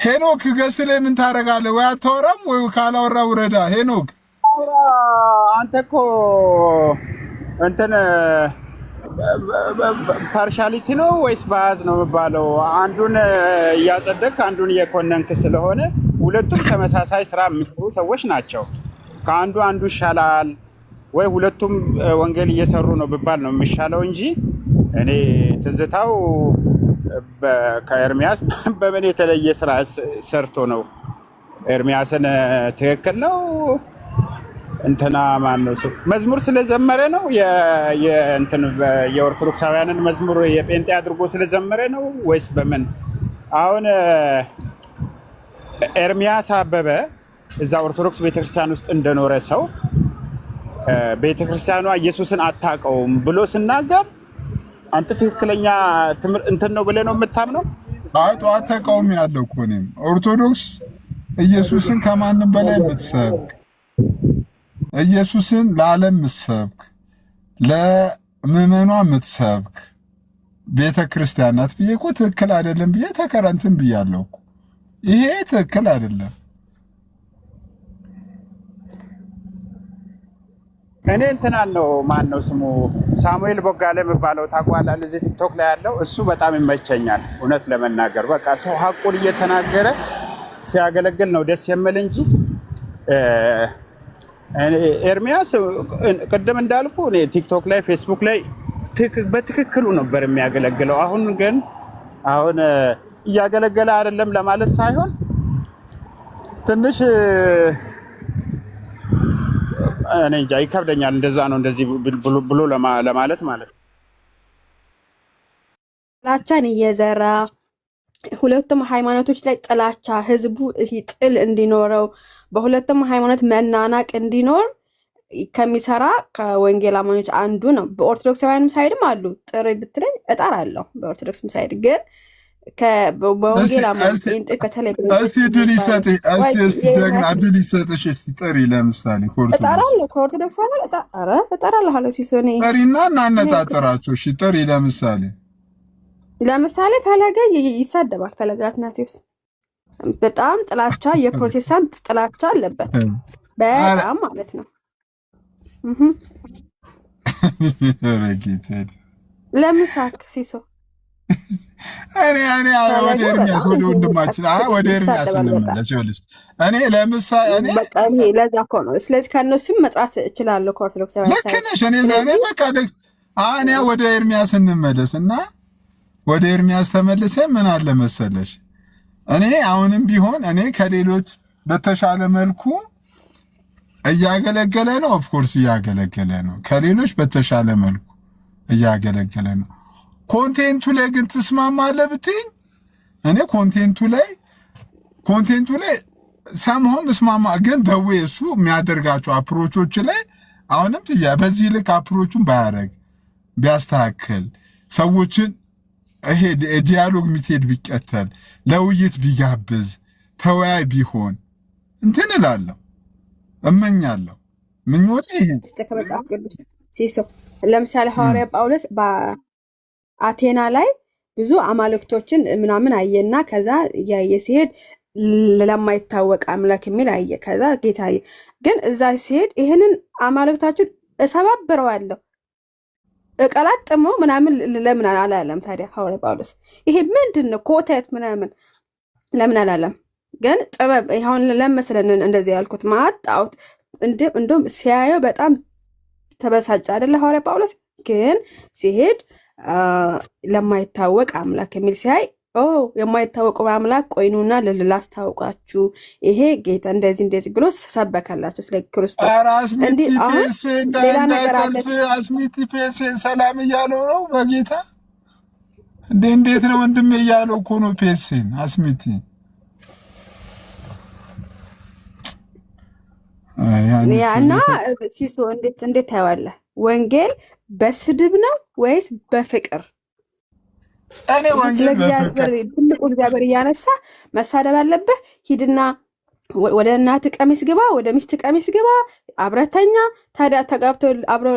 ሄኖክ ገስ ላይ ምን ታደርጋለህ? ወይ አታወራም ወይ ካላወራ ውረዳ። ሄኖክ አንተ እኮ እንትን ፓርሻሊቲ ነው ወይስ ባዝ ነው የሚባለው? አንዱን እያጸደቅ አንዱን እየኮነንክ ስለሆነ ሁለቱም ተመሳሳይ ስራ የሚሰሩ ሰዎች ናቸው። ከአንዱ አንዱ ይሻላል ወይ ሁለቱም ወንጌል እየሰሩ ነው ቢባል ነው የሚሻለው እንጂ እኔ ትዝታው ከኤርሚያስ በምን የተለየ ስራ ሰርቶ ነው? ኤርሚያስን ትክክል ነው እንትና ማን ነው እሱ መዝሙር ስለዘመረ ነው የእንትን የኦርቶዶክሳውያንን መዝሙር የጴንጤ አድርጎ ስለዘመረ ነው ወይስ በምን አሁን ኤርሚያስ አበበ እዛ ኦርቶዶክስ ቤተክርስቲያን ውስጥ እንደኖረ ሰው ቤተክርስቲያኗ ኢየሱስን አታውቀውም ብሎ ስናገር አንተ ትክክለኛ እንትን ነው ብለህ ነው የምታምነው? ጠዋት ተቃውሞ ያለው እኮ እኔም ኦርቶዶክስ ኢየሱስን ከማንም በላይ የምትሰብክ ኢየሱስን ለዓለም የምትሰብክ ለምዕመኗ የምትሰብክ ቤተ ክርስቲያን ናት ብዬ እኮ ትክክል አይደለም ብዬ ተከራንትን ብያለሁ እኮ። ይሄ ትክክል አይደለም። እኔ እንትናን ነው ማን ነው ስሙ ሳሙኤል ቦጋለ የሚባለው ታውቀዋለህ? እዚህ ቲክቶክ ላይ ያለው እሱ በጣም ይመቸኛል። እውነት ለመናገር በቃ ሰው ሀቁን እየተናገረ ሲያገለግል ነው ደስ የሚል እንጂ ኤርሚያስ ቅድም እንዳልኩ እኔ ቲክቶክ ላይ ፌስቡክ ላይ በትክክሉ ነበር የሚያገለግለው። አሁን ግን እያገለገለ አይደለም ለማለት ሳይሆን ትንሽ እኔ እንጃ ይከብደኛል። እንደዛ ነው እንደዚህ ብሎ ለማለት ማለት ነው። ጥላቻን እየዘራ ሁለቱም ሃይማኖቶች ላይ ጥላቻ ህዝቡ ጥል እንዲኖረው በሁለቱም ሃይማኖት መናናቅ እንዲኖር ከሚሰራ ከወንጌል አማኞች አንዱ ነው። በኦርቶዶክሳውያንም ሳይድም አሉ። ጥሪ ብትለኝ እጠራለሁ። በኦርቶዶክስ ሳይድ ግን በወንጌል አማኞች በተለይ እስቲ ድል ይሰጥሽ፣ እስቲ ጀግና ድል ይሰጥሽ። እስቲ ጥሪ ለምሳሌ እጠራለሁ። ከኦርቶዶክስ እጠራለሁ አለ ሲሶኔ ጥሪና እናነጻጽራቸው። እሺ ጥሪ ለምሳሌ ፈለገ ይሳደባል። ፈለገ አትናቴዎስ በጣም ጥላቻ የፕሮቴስታንት ጥላቻ አለበት በጣም ማለት ነው። ለምሳክ ሲሶ እኔ ወደ ኤርሚያስ ወደ ወንድማችን ወደ ኤርሚያስ እንመለስ። ይኸውልሽ እኔ ለምሳሌ እኔ ለዛ እኮ ነው። ስለዚህ ከእነሱም መጥራት እችላለሁ ከኦርቶዶክሳውያን ልክ ነሽ። እኔ በቃ እኔ ወደ ኤርሚያስ እንመለስ እና ወደ ኤርሚያስ ተመልሰ ምን አለ መሰለሽ እኔ አሁንም ቢሆን እኔ ከሌሎች በተሻለ መልኩ እያገለገለ ነው። ኦፍኮርስ እያገለገለ ነው። ከሌሎች በተሻለ መልኩ እያገለገለ ነው። ኮንቴንቱ ላይ ግን ትስማማለህ ብትይኝ እኔ ኮንቴንቱ ላይ ሰምሆም እስማማ፣ ግን ደዌ እሱ የሚያደርጋቸው አፕሮቾች ላይ አሁንም በዚህ ልክ አፕሮቹን ባያደርግ ቢያስተካክል ሰዎችን ይሄ ዲያሎግ ሚትሄድ ቢቀተል ለውይይት ቢጋብዝ ተወያይ ቢሆን እንትን እላለሁ እመኛለሁ። ምኞቴ ይሄ ከመጽሐፍ ቅዱስ ሲሶ ለምሳሌ ሐዋርያ ጳውሎስ በአቴና ላይ ብዙ አማልክቶችን ምናምን አየና ከዛ ያየ ሲሄድ ለማይታወቅ አምላክ የሚል አየ። ከዛ ጌታ አየ። ግን እዛ ሲሄድ ይሄንን አማልክታችን እሰባብረዋለሁ እቀላጥሞ ምናምን ለምን አላለም? ታዲያ ሐዋርያ ጳውሎስ ይሄ ምንድነው ኮተት ምናምን ለምን አላለም? ግን ጥበብ ይሁን ለመስለን እንደዚህ ያልኩት ማጣውት እንደም ሲያየው በጣም ተበሳጨ አይደለ ሐዋርያ ጳውሎስ። ግን ሲሄድ ለማይታወቅ አምላክ የሚል ሲያይ የማይታወቀው አምላክ ቆይኑና ላስታውቃችሁ ይሄ ጌታ እንደዚህ ብሎ ሰበከላቸው ስለ ክርስቶስ። ሌላ ነገር አለ። አስሚቲ ፔስ ሰላም እያለው ነው በጌታ እንዴት ነው ወንድም እያለው እኮ ነው ፔስን አስሚቲ ያና ሲሶ እንዴት ታየዋለህ? ወንጌል በስድብ ነው ወይስ በፍቅር? እኔ ወንጌል በፍቅር ትልቁ እግዚአብሔር እያነሳ መሳደብ አለብህ? ሂድና ወደ እናት ቀሚስ ግባ፣ ወደ ሚስት ቀሚስ ግባ፣ አብረተኛ። ታዲያ ተጋብተው አብረው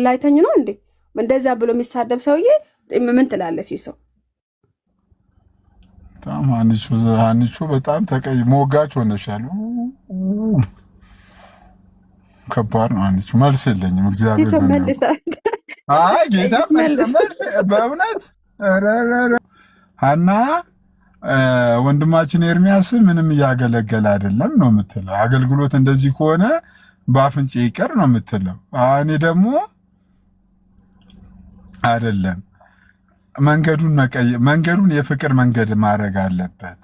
ላይተኝ ነው እንዴ? እንደዛ ብሎ የሚሳደብ ሰውዬ ምን ትላለህ ሲሶ? በጣም አንቺ በጣም ሞጋች ሆነሻል። ከባድ ነው። አንቺ መልስ የለኝም። እግዚአብሔር ጌታ መልስ በእውነት ሀና ወንድማችን ኤርሚያስ ምንም እያገለገለ አይደለም ነው የምትለው። አገልግሎት እንደዚህ ከሆነ በአፍንጭ ይቀር ነው የምትለው። እኔ ደግሞ አይደለም መንገዱን የፍቅር መንገድ ማድረግ አለበት፣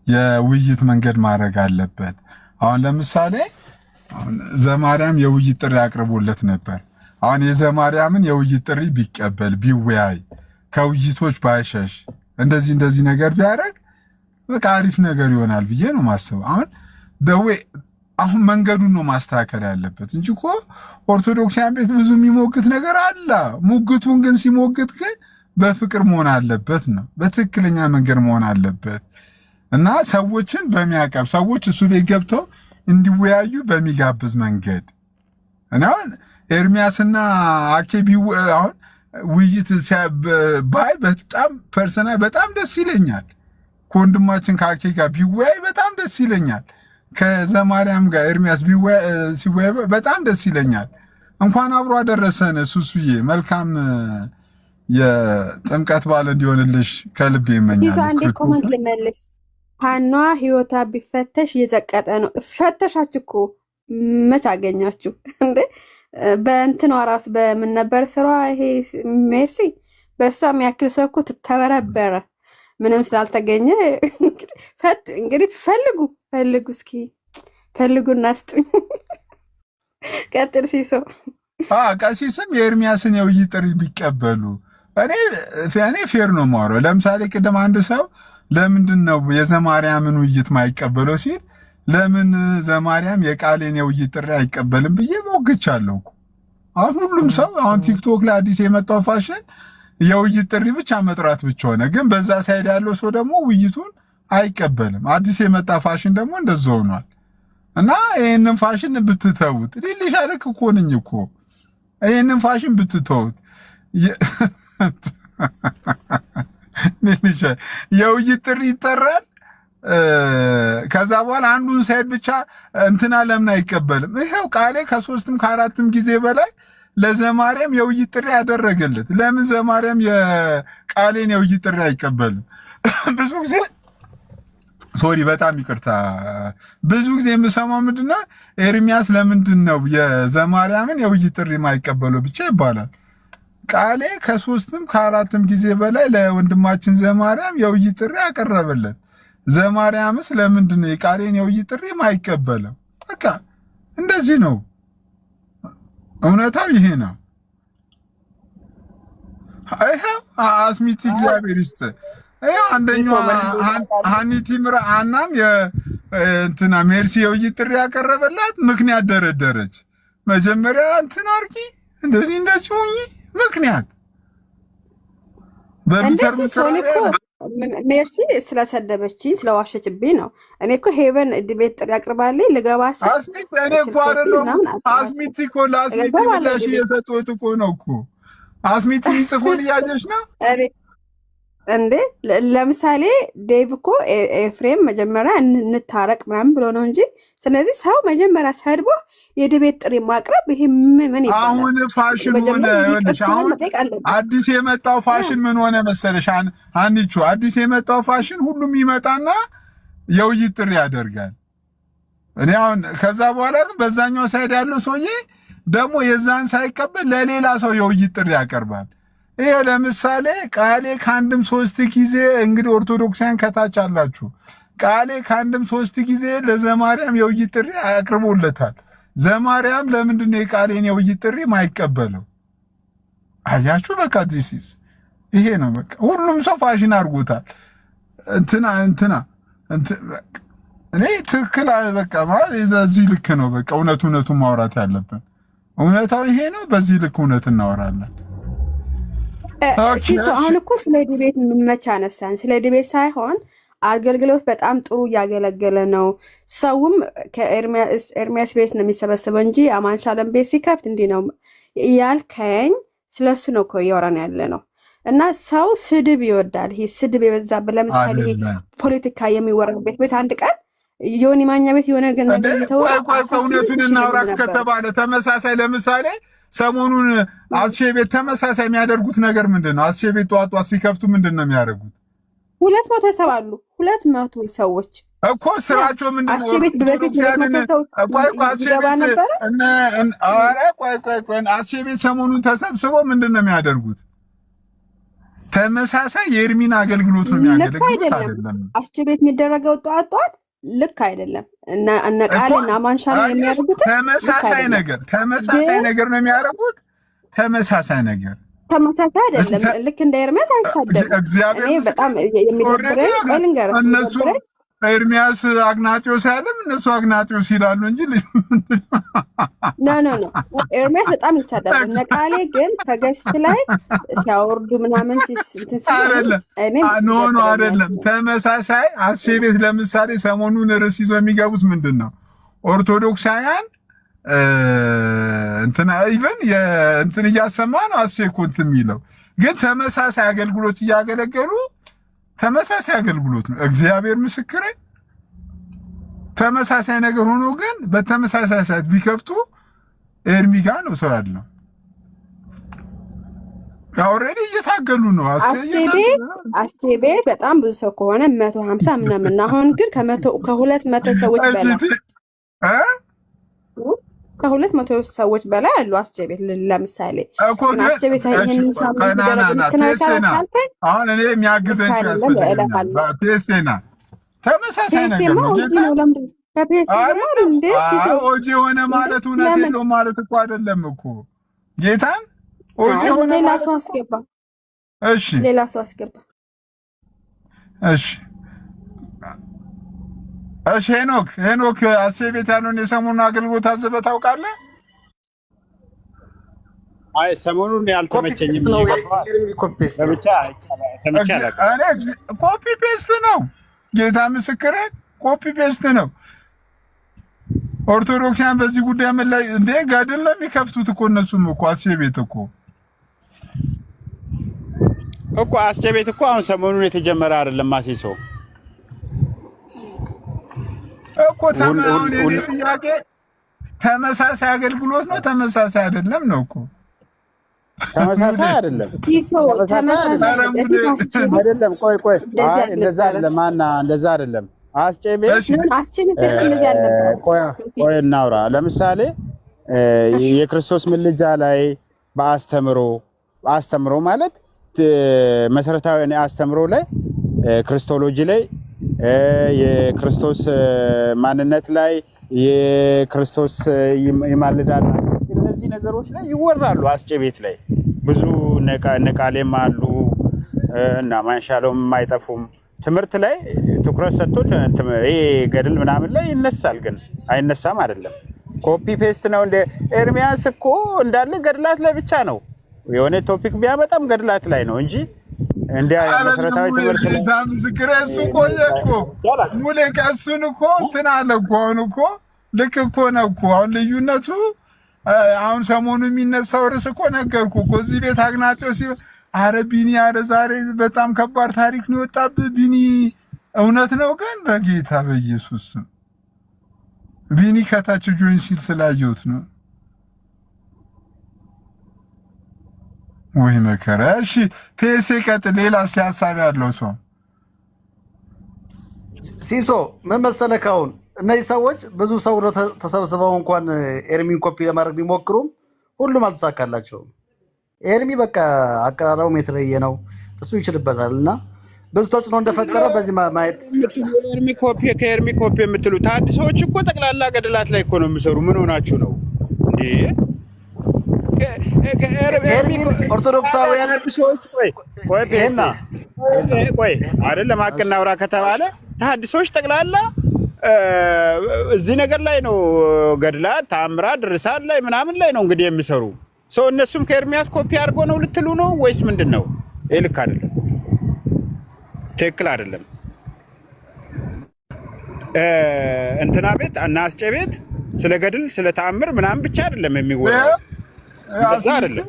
የውይይት መንገድ ማድረግ አለበት። አሁን ለምሳሌ ዘማርያም የውይይት ጥሪ አቅርቦለት ነበር። አሁን የዘማርያምን የውይይት ጥሪ ቢቀበል ቢወያይ ከውይይቶች ባይሸሽ እንደዚህ ነገር ቢያደርግ በቃ አሪፍ ነገር ይሆናል ብዬ ነው ማስበው። አሁን መንገዱን ነው ማስተካከል ያለበት እንጂ እኮ ኦርቶዶክሳውያን ቤት ብዙ የሚሞግት ነገር አለ። ሙግቱን ግን ሲሞግት ግን በፍቅር መሆን አለበት ነው፣ በትክክለኛ መንገድ መሆን አለበት እና ሰዎችን በሚያቀብ ሰዎች እሱ ቤት ገብተው እንዲወያዩ በሚጋብዝ መንገድ እና አሁን ኤርሚያስና አኬ አሁን ውይይት ባይ በጣም ፐርሰናል በጣም ደስ ይለኛል። ከወንድማችን ከአኬ ጋር ቢወያይ በጣም ደስ ይለኛል። ከዘማርያም ጋር ኤርሚያስ ሲወያይ በጣም ደስ ይለኛል። እንኳን አብሮ አደረሰን ሱሱዬ፣ መልካም የጥምቀት በዓል እንዲሆንልሽ ከልቤ ይመኛል። አንዴ ኮመንት ልመልስ። ሀኗ ህይወታ ቢፈተሽ እየዘቀጠ ነው። ፈተሻችሁ እኮ መች አገኛችሁ እንዴ? በእንትኗ ራሱ በምን ነበር ስሯ? ይሄ ሜርሲ በእሷ የሚያክል ሰው እኮ ትተበረበረ ምንም ስላልተገኘ እንግዲህ ፈልጉ እስኪ ፈልጉና ስጡኝ። ቀጥል ሲሶ። ቀሲስም የኤርሚያስን የውይይት ጥሪ ቢቀበሉ እኔ ፌር ነው የማወራው። ለምሳሌ ቅድም አንድ ሰው ለምንድን ነው የዘማርያምን ውይይት ማይቀበለው ሲል ለምን ዘማርያም የቃሌን የውይይት ጥሪ አይቀበልም ብዬ ሞግቻለሁ እኮ። አሁን ሁሉም ሰው አሁን ቲክቶክ ላይ አዲስ የመጣው ፋሽን የውይይት ጥሪ ብቻ መጥራት ብቻ ሆነ። ግን በዛ ሳይድ ያለው ሰው ደግሞ ውይይቱን አይቀበልም። አዲስ የመጣ ፋሽን ደግሞ እንደዛ ሆኗል። እና ይህንን ፋሽን ብትተውት ሊልሻ ልክ እኮ ነኝ እኮ ይህንን ፋሽን ብትተውት የውይይት ጥሪ ይጠራል። ከዛ በኋላ አንዱን ሳይድ ብቻ እንትና ለምን አይቀበልም? ይሄው ቃሌ ከ3ም ከ4ም ጊዜ በላይ ለዘማርያም የውይይት ጥሪ ያደረገለት ለምን ዘማርያም የቃሌን የውይይት ጥሪ አይቀበልም? ብዙ ጊዜ ሶሪ በጣም ይቅርታ፣ ብዙ ጊዜ የምሰማው ምንድነው ኤርሚያስ ለምንድን ነው የዘማርያምን የውይይት ጥሪ ማይቀበለው ብቻ ይባላል። ቃሌ ከ3ም ከ4ም ጊዜ በላይ ለወንድማችን ዘማርያም የውይይት ጥሪ ያቀረበለት፣ ዘማርያምስ ለምንድን ነው የቃሌን የውይይት ጥሪ ማይቀበለው? በቃ እንደዚህ ነው። እውነታው ይሄ ነው። ይሄው አስሚቲ እግዚአብሔር ይስጥ። ይሄው አንደኛው ሀኒቲ ምራ አናም የእንትና ሜርሲ የውይይት ጥሪ ያቀረበላት ምክንያት ደረደረች። መጀመሪያ እንትን አርጊ እንደዚህ ሁኚ ምክንያት ሜርሲ ስለሰደበችኝ ስለዋሸችብኝ ነው። እኔ እኮ ሄቨን ቤት ጥሪ አቅርባልኝ ልገባ አስሚት እኔ እኮ አይደለም አስሚት እኮ ለአስሚት ምላሽ እየሰጠሁት እኮ ነው እኮ አስሚት ጽፎን እያየሽ ነው እንዴ። ለምሳሌ ዴቭ እኮ ኤፍሬም መጀመሪያ እንታረቅ ምናምን ብሎ ነው እንጂ። ስለዚህ ሰው መጀመሪያ ሰድቦ የድቤት ጥሪ ማቅረብ ይሄ ምን ይባላል? አሁን ፋሽን ሆነ። አሁን አዲስ የመጣው ፋሽን ምን ሆነ መሰለሽ አንቺ አዲስ የመጣው ፋሽን ሁሉም ይመጣና የውይይት ጥሪ ያደርጋል። እኔ አሁን ከዛ በኋላ ግን በዛኛው ሳይድ ያለው ሰውዬ ደግሞ የዛን ሳይቀበል ለሌላ ሰው የውይይት ጥሪ ያቀርባል። ይሄ ለምሳሌ ቃሌ ከአንድም 3 ጊዜ እንግዲህ ኦርቶዶክሳውያን ከታች አላችሁ፣ ቃሌ ከአንድም 3 ጊዜ ለዘማርያም የውይይት ጥሪ አቅርቦለታል። ዘማርያም ለምንድን ነው የቃሌን የውይይት ጥሪ ማይቀበለው? አያችሁ በቃ ዲሲስ ይሄ ነው በቃ ሁሉም ሰው ፋሽን አድርጎታል። እንትና እኔ ትክክል በቃ ማለት በዚህ ልክ ነው በቃ እውነቱን ማውራት ያለብን። እውነታው ይሄ ነው። በዚህ ልክ እውነት እናወራለን። ሲሶ አሁን እኮ ስለ ዲቤት መች አነሳን? ስለ ዲቤት ሳይሆን አገልግሎት በጣም ጥሩ እያገለገለ ነው። ሰውም ከኤርሚያስ ቤት ነው የሚሰበሰበው እንጂ አማን ሻለም ቤት ሲከፍት እንዲህ ነው ያልከኝ። ስለሱ ነው እኮ እያወራን ያለ ነው። እና ሰው ስድብ ይወዳል። ይሄ ስድብ የበዛበት ለምሳሌ ይሄ ፖለቲካ የሚወራበት ቤት አንድ ቀን ዮኒ ማኛ ቤት የሆነ ግን ነገር እውነቱን እናውራ ከተባለ ተመሳሳይ ለምሳሌ ሰሞኑን አስሼ ቤት ተመሳሳይ የሚያደርጉት ነገር ምንድን ነው? አስሼ ቤት ጧጧ ሲከፍቱ ምንድን ነው የሚያደርጉት? 200 ሰው አሉ። 200 ሰዎች እኮ ስራቸው ምንድን ነው? አስሼ ቤት በፊት አስሼ ቤት ሰሞኑን ተሰብስበው ምንድን ነው የሚያደርጉት? ተመሳሳይ የኤርሚን አገልግሎት ነው የሚያገለግሉት። አይደለም አስሼ ቤት የሚደረገው ጧጧት ልክ አይደለም። እና ቃልና ማንሻል የሚያደርጉት ተመሳሳይ ነገር ነው የሚያደርጉት። ተመሳሳይ ነገር ተመሳሳይ አይደለም። ልክ እንደ ኤርሚያስ አይሳደብም። እግዚአብሔር እኔ በጣም የሚደብረኝ ልንገርህ፣ እነሱ ኤርሚያስ አግናጢዮስ አይደለም እነሱ አግናጢዮስ ይላሉ እንጂ ኖ ኤርሚያስ በጣም ይሳደባል። ነቃሌ ግን ከገስት ላይ ሲያወርዱ ምናምን አይደለም። ተመሳሳይ አሴ ቤት ለምሳሌ ሰሞኑን ርዕስ ይዞ የሚገቡት ምንድን ነው? ኦርቶዶክሳውያን እንትና ኢቨን እንትን እያሰማ ነው አሴ እኮ እንትን የሚለው ግን ተመሳሳይ አገልግሎት እያገለገሉ ተመሳሳይ አገልግሎት ነው። እግዚአብሔር ምስክሬ ተመሳሳይ ነገር ሆኖ ግን በተመሳሳይ ሰዓት ቢከፍቱ ኤርሚ ጋር ነው ሰው ያለው። ኦልሬዲ እየታገሉ ነው። አስቴ ቤት በጣም ብዙ ሰው ከሆነ 150 ምናምን አሁን ግን ከ200 ሰዎች በላይ ከ200 ሰዎች በላይ አሉ። አስቴ ቤት ለምሳሌ አስቴ ቤት ይሄንን ሳምንት አሁን እኔ የሚያግዘኝ ያስፈልጋል። ፔሴና ተመሳሳይ ነገር ነው። ኦጂ ሆነ ማለት እውነት የለውም ማለት እኮ አይደለም እኮ ጌታን ኦጂ ሆነ ሌላ ሰው አስገባ። እሺ ሌላ ሰው አስገባ። እሺ ሄኖክ አሴ ቤት ያለውን የሰሞኑን አገልግሎት አዘበህ ታውቃለህ? አይ ሰሞኑን ያልተመቸኝም ኮፒ ፔስት ነው። ጌታ ምስክሬ ኮፒ ፔስት ነው። ኦርቶዶክሳውያን በዚህ ጉዳይ ምን ላይ እንደ ገድል ነው የሚከፍቱት እኮ እነሱም እኮ አሴ ቤት እኮ አስቴ ቤት እኮ አሁን ሰሞኑን የተጀመረ አይደለም። ማሲሶ እኮ አሁን የኔ ጥያቄ ተመሳሳይ አገልግሎት ነው ተመሳሳይ አይደለም ነው እኮ ተመሳሳይ አይደለም። ተመሳሳይ አይደለም። ቆይ እንደዛ አይደለም። እንደዛ አይደለም። አስቴ ቤት ቆይ እናውራ። ለምሳሌ የክርስቶስ ምልጃ ላይ በአስተምሮ ማለት መሰረታዊ አስተምሮ ላይ ክርስቶሎጂ ላይ የክርስቶስ ማንነት ላይ የክርስቶስ ይማልዳል እነዚህ ነገሮች ላይ ይወራሉ። አስቴ ቤት ላይ ብዙ ነቃሌም አሉ እና ማንሻለውም አይጠፉም። ትምህርት ላይ ትኩረት ሰጥቶት ይሄ ገድል ምናምን ላይ ይነሳል፣ ግን አይነሳም አይደለም። ኮፒ ፔስት ነው። እንደ ኤርሚያስ እኮ እንዳለ ገድላት ላይ ብቻ ነው የሆነ ቶፒክ ቢያመጣም ገድላት ላይ ነው እንጂ እንደ መሰረታዊ ትምህርት ላይ ምስክር እሱ ቆየ እኮ ሙሌ ከእሱን እኮ እንትን አለ እኮ አሁን እኮ ልክ እኮ ነው እኮ አሁን ልዩነቱ አሁን ሰሞኑ የሚነሳው ርዕስ እኮ ነገርኩ እኮ እዚህ ቤት አግናጢዮስ አረ ቢኒ አረ ዛሬ በጣም ከባድ ታሪክ ነው የወጣብህ ቢኒ እውነት ነው ግን በጌታ በኢየሱስ ቢኒ ከታች ጆይን ሲል ስላየሁት ነው ወይ መከራ። እሺ ፔሴ ቀጥል። ሌላ ሀሳብ ያለው ሰው ሲሶ ምን መሰለህ አሁን እነዚህ ሰዎች ብዙ ሰው ተሰብስበው እንኳን ኤርሚን ኮፒ ለማድረግ ቢሞክሩም ሁሉም አልተሳካላቸውም። ኤርሚ በቃ አቀራረቡም የተለየ ነው፣ እሱ ይችልበታል እና ብዙ ተጽዕኖ እንደፈጠረ በዚህ ማየት ከኤርሚ ኮፒ የምትሉ ታድሶች እኮ ጠቅላላ ገድላት ላይ እኮ ነው የሚሰሩ። ምን ሆናችሁ ነው እንዴ? ኦርቶዶክሳውያን ቆይ አይደለም አቅናውራ ከተባለ ተሐድሶች ጠቅላላ እዚህ ነገር ላይ ነው ገድላት፣ ተአምራት፣ ድርሳት ላይ ምናምን ላይ ነው እንግዲህ የሚሰሩ ሰው። እነሱም ከኤርሚያስ ኮፒ አድርጎ ነው ልትሉ ነው ወይስ ምንድን ነው? ይሄ ልክ አይደለም፣ ትክክል አይደለም። እንትና ቤት እና አስጨ ቤት ስለ ገድል ስለ ተአምር ምናምን ብቻ አይደለም የሚወራው። እንደዛ አይደለም።